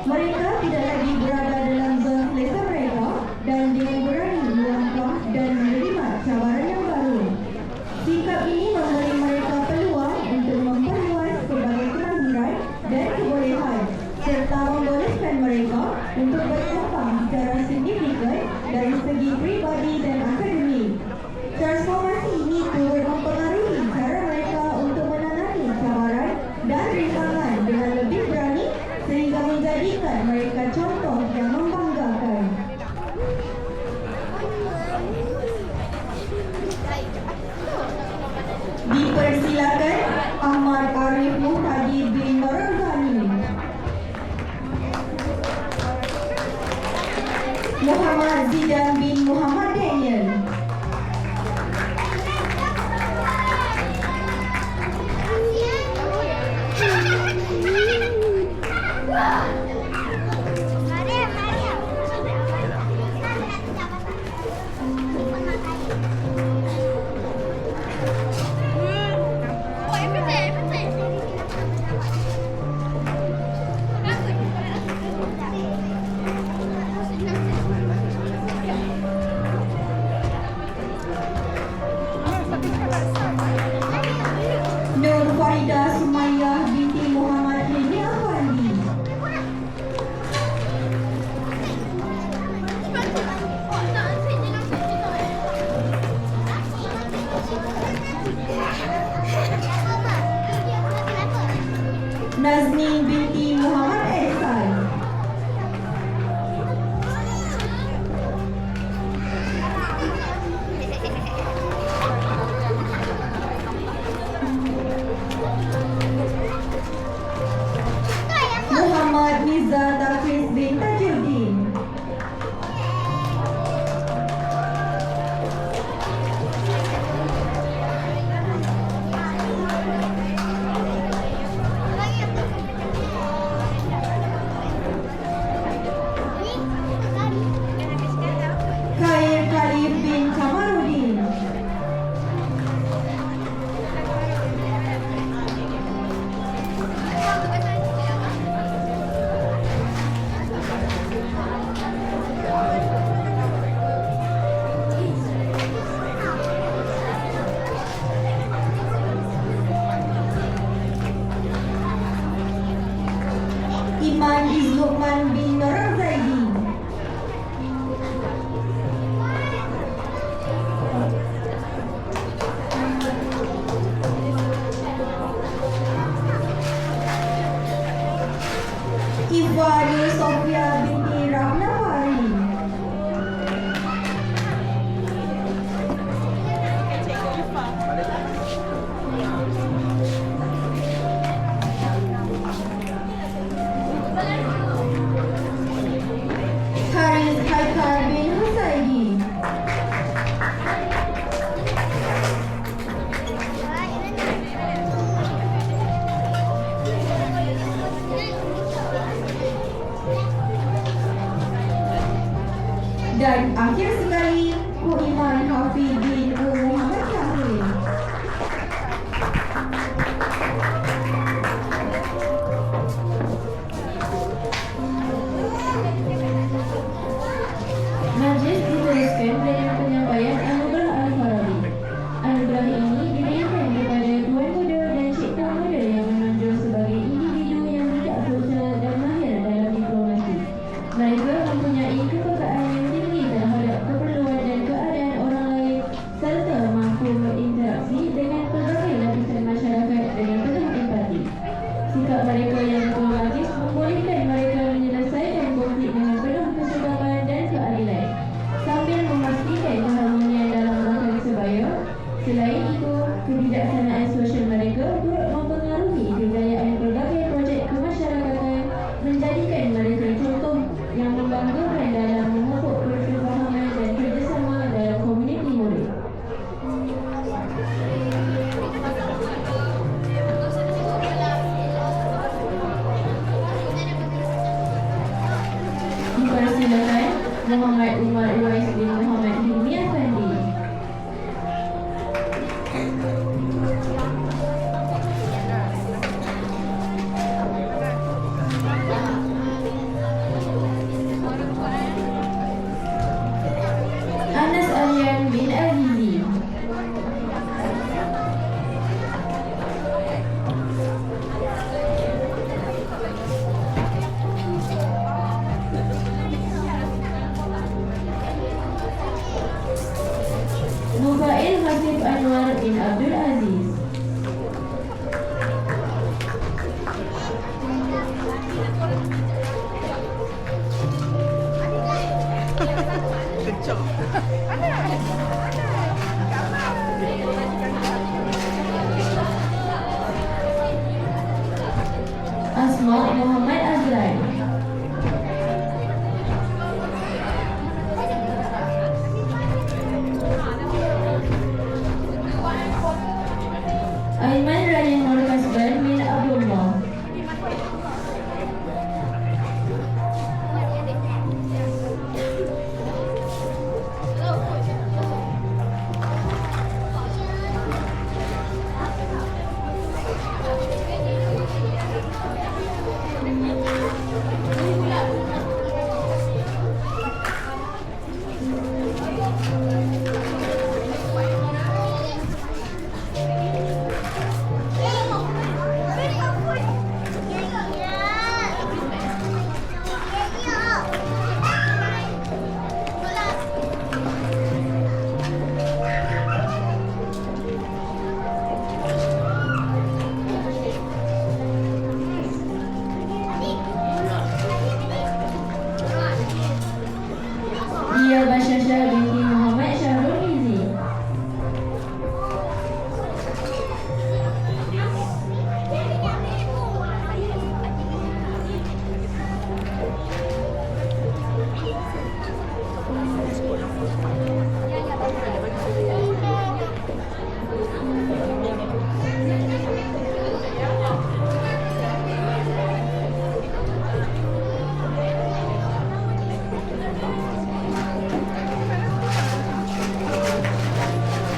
Mereka tidak lagi berada dalam zon selesa mereka dan dengan berani melangkah dan menerima cabaran yang baru. Sikap ini memberi mereka peluang untuk memperluas pelbagai kemahiran dan kebolehan serta membolehkan mereka untuk berkembang secara signifikan dari segi pribadi dan akademik. Transformasi ini turut mempengaruhi cara mereka untuk menangani cabaran dan rintangan dengan lebih berani sehingga menjadikan mereka contoh yang membanggakan. Dipersilakan Ahmad Arif Muhtadi bin Norazani, Muhammad Zidan bin Muhammad Daniel, Nur Farida Sumayyah binti Muhammad Hilmi Afandi, Nazni binti Muhammad Ehsan, Muhammad Miza Tafiz bin Tajuddin, Khair Khalif bin Kamarudin, Iman Izlukman bin Nur Zaidi, Iva Nur Sofia binti Rahna Fahri, Haris Haikal bin Husaini, dan akhir sekali Ku Iman Hafiz bin Muhammad Syahir. Majlis diteruskan dengan penyampaian anugerah Al-Farabi. Anugerah ini diberikan kepada tuan muda dan cikgu muda yang menonjol sebagai individu yang bijak sosial dan mahir dalam diplomasi. Mereka mempunyai kepekaan yang tinggi terhadap Uwais bin Muhammad Hilmi Afandi. Anas Alian bin Azizi. Mubail Hasif Anwar bin Abdul Aziz. Asma Muhammad Azrai. Aiman Ryan Nur Kasban bin Abdullah. Dia Basyasha binti Muhammad Syahrul Mizi.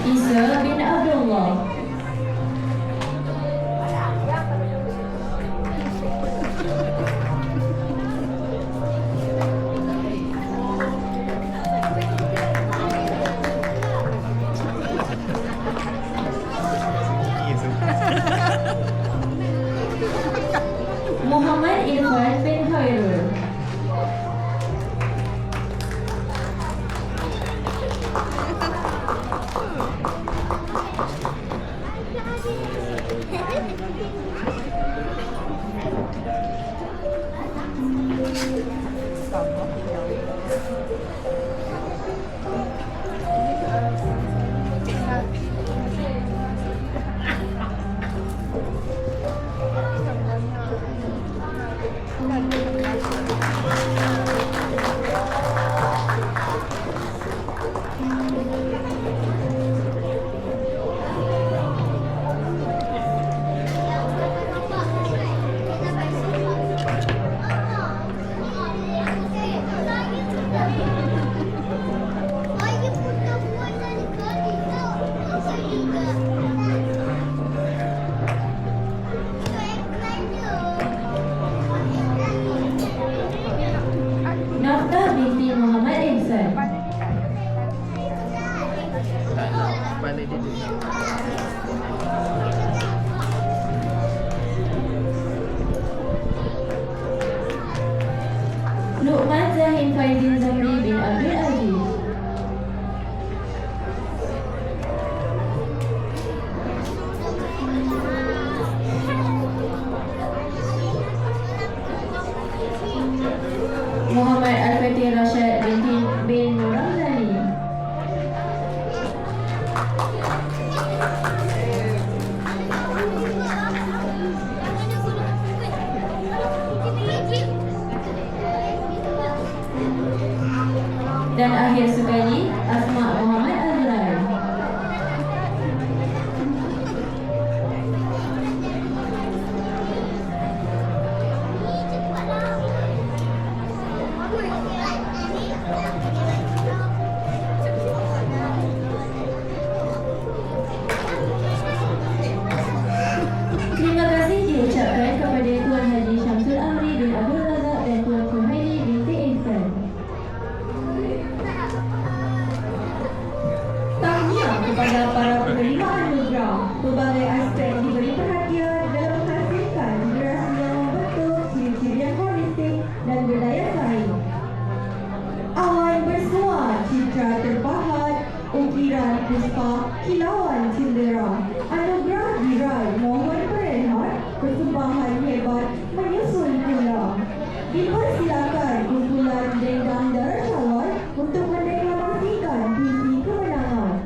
Isa bin Abdullah. Muhammad Irfan bin Khairul. Naftah binti Muhammad Ihsan. Luqman Zahin Faizin Zamri bin Abdul Aziz. Muhammad Al-Fatih Rashad bin Nur Ramzani. Kepada para penerima anugerah, pelbagai aspek diberi perhatian dalam menghasilkan generasi yang membentuk ciri-ciri yang holistik dan berdaya saing. Awan bersua citra terpahat, ukiran puspa, kilauan cendera, anugerah diraih mohon berehat, persembahan hebat menyusul pulang. Dipersilakan kumpulan Dendang Darah Calon untuk mendeklamasikan puisi kemenangan.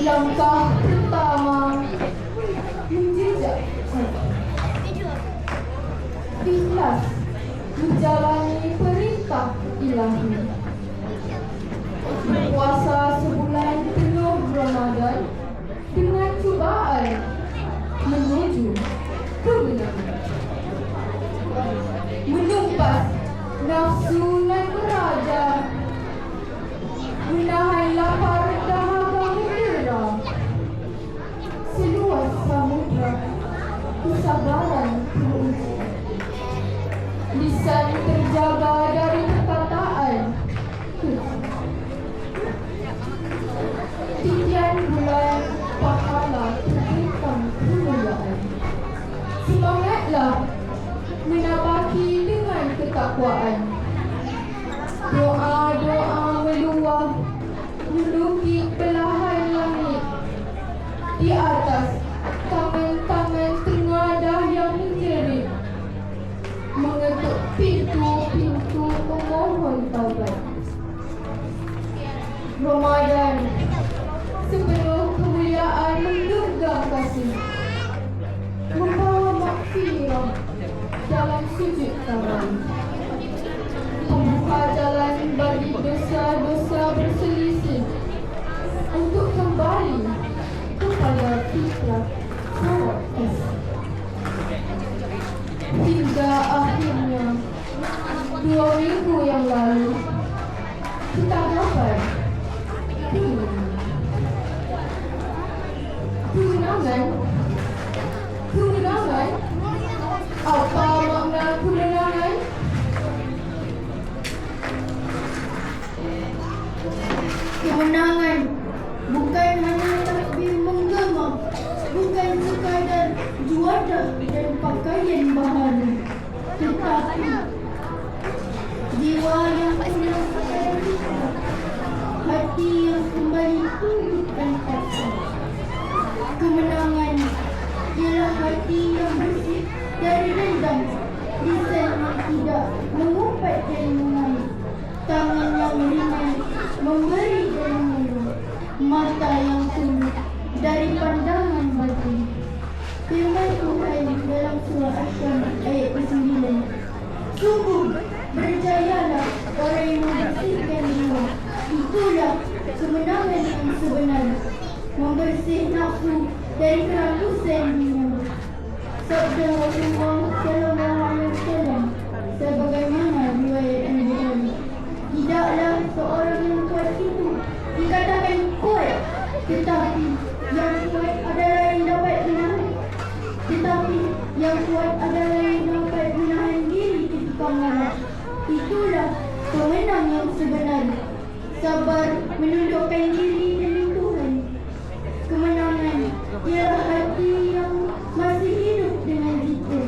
Langkah pertama menjejak ikhlas menjalani perintah ilahi. Puasa sebulan penuh Ramadan dengan cubaan menuju kebenaran. Menumpas nafsu dan beraja, menahan lapar dahaga mendera. Seluas samudra kesabaran teruji. Lisan terjaga dari perkataan keji. Titian bulan pahala terhitam kemuliaan. Semangatlah menapaki dengan ketakwaan. Doa-doa meluah melukis belahan langit. Di atas tangan-tangan tengadah yang menjerit, mengetuk pintu-pintu memohon taubat. Ramadan sepenuh kemuliaan menggenggam kasih, membawa maghfirah dalam sujud tarawih. Membuka jalan bagi dosa-dosa berselisih untuk kembali kepada fitrah sawat kasih. Hingga akhirnya 2 minggu yang lalu kita dapat kemenangan. Apa makna kemenangan? Kemenangan bukan hanya takbir menggema, bukan sekadar juara dan pakaian baharu, tetapi memberi dan mengeluh, mata yang tunduk dari pandangan batin. Firman Tuhan dalam surah Asy-Syams ayat ke-9. Sungguh berjayalah orang yang membersihkan jiwa, itulah kemenangan yang sebenar. Membersih nafsu dari kerakusan dunia. Sabda Rasulullah sallallahu alaihi wasallam sebagaimana riwayat Al-Bukhari. Tidaklah seorang yang kuat itu dikatakan kuat, tetapi yang kuat adalah yang dapat menahan. Tetapi yang kuat adalah yang dapat menahan diri ketika marah. Itulah pemenang yang sebenar. Sabar menundukkan diri demi Tuhan. Kemenangan ialah hati yang masih hidup dengan zikir.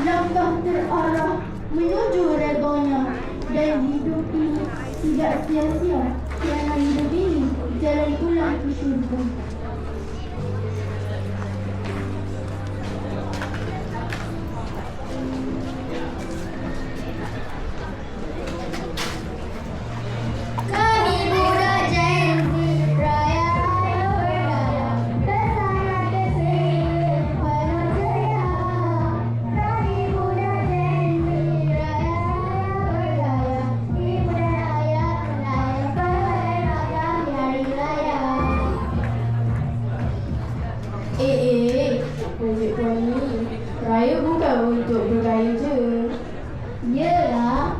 Langkah terarah menuju redanya, dan hidup ini tidak sia-sia, kerana hidup ini jalan pulang ke syurga. Projek Puan ni, raya bukan untuk bergaya je. Yelah.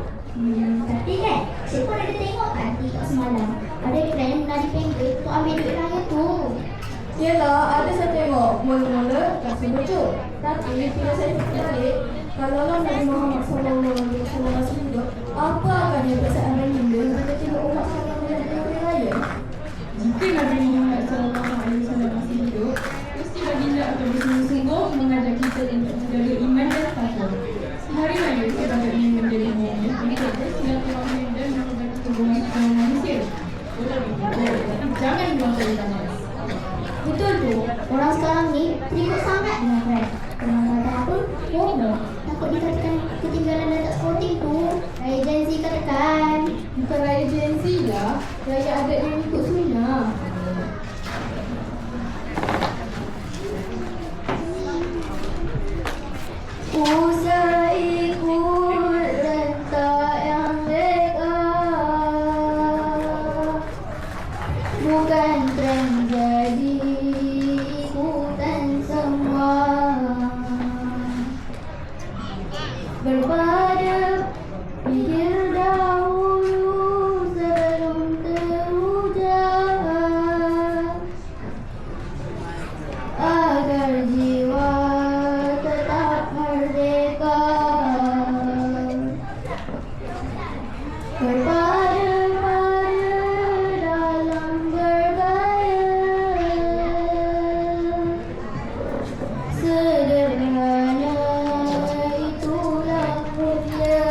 Tapi kan, saya pun ada tengok kan TikTok semalam. Ada kedai yang menari pengke untuk ambil duit raya tu. Yelah, ada saya tengok mula-mula kasi bocor. Tapi bila saya fikir balik, kalau Nabi Muhammad SAW, apa akan dia perasaan baginda bila tengok umat sahabat menari raya? Jika Nabi Muhammad SAW masih hidup, mesti baginda akan bersungguh-sungguh mengajak kita untuk menjaga iman dan takwa. Hari raya sepatutnya menjadi momen untuk bersilaturahmi dan memperbaiki hubungan dengan manusia. Tapi jangan buang dari tangan. Betul tu, orang sekarang ni terikut sangat dengan trend. Orang kata apa? FOMO. Takut dikatakan ketinggalan dalam sporting tu. Raya Gen Z katakan. Bukan raya Gen Z lah, raya adat yang ikut sunnah. Usah ikut rentak yang mereka, bukan tren jadi ikutan semua. Berpada pikir dahulu sebelum terhujat, agar jiwa tetap merdeka. Berpada-pada dalam bergaya, sederhana itulah mulia.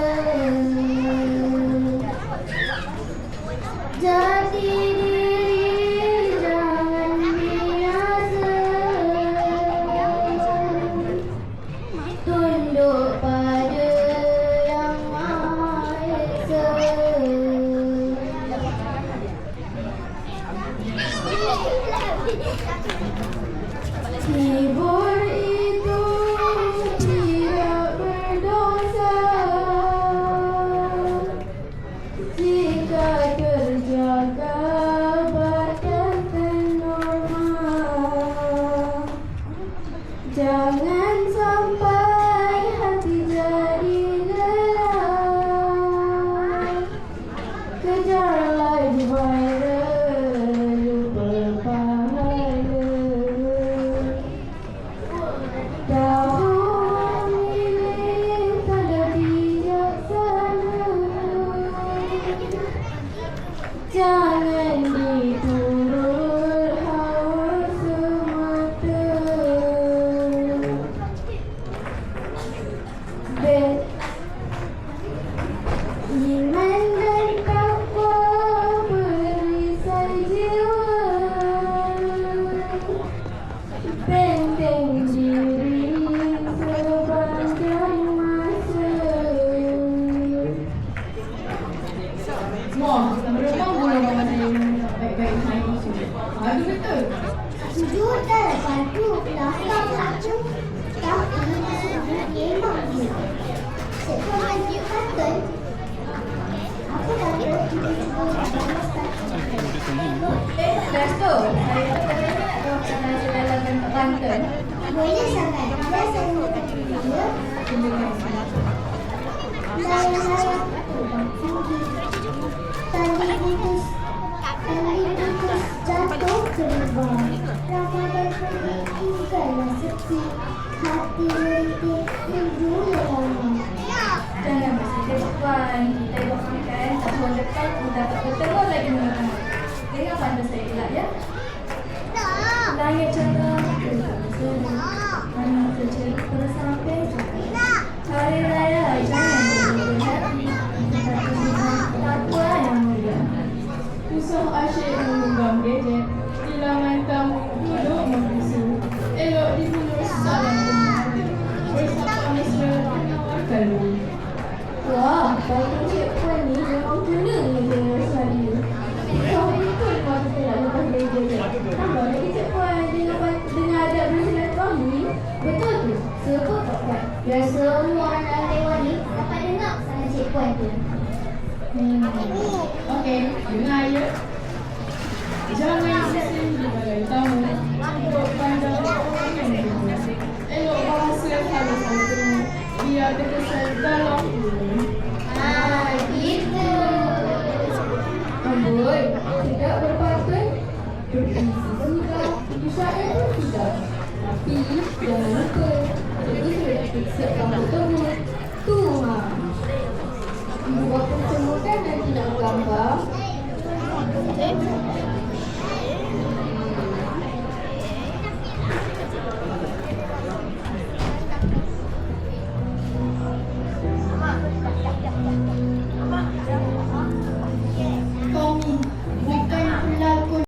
Kelas tu, saya terkena kalau saya dalam bentuk pantun. Boleh sangat. Dan saya minta dia. Layang-layang terbang tinggi. Tali putus jatuh terbang. Ramadan pergi ingatlah sepi. Hati merintih rindu yang lama. Jangan bersedih puan. Kita doakan tahun depan kita dapat bertemu lagi dengan kamu. Dengar pantun saya kelak ya. Langit cerah, mana tercerita sampai hari raya jangan berhati. Kita tersimpan takwa yang mulia. Musuh asyik menggenggam gadget. Bilangan kamu duduk membisu. Elok dibunuh salam kemari. Bersama mesra menawarkan lu. Wah, bagi Cik Puan ni memang kena ni dia selalu. Kau itu memang kita nak lepas meja je. Tambah lagi Cik Puan dengan adab bersilaturahmi. Betul tu, sebut tak Puan? Biar semua anak dewan ni dapat dengar sama Cik Puan tu. Okey, dengar ya. Jangan sisi bagai tamu. Cukup pandang orang yang berbeza. Elok bahasa halus santun. Biar terkesan dalam dulu. Gitu. Amboi, tidak berpatut. Berisi semoga Isyarat itu tidak. Tapi jangan lupa. Itu sudah siapkan bertemu.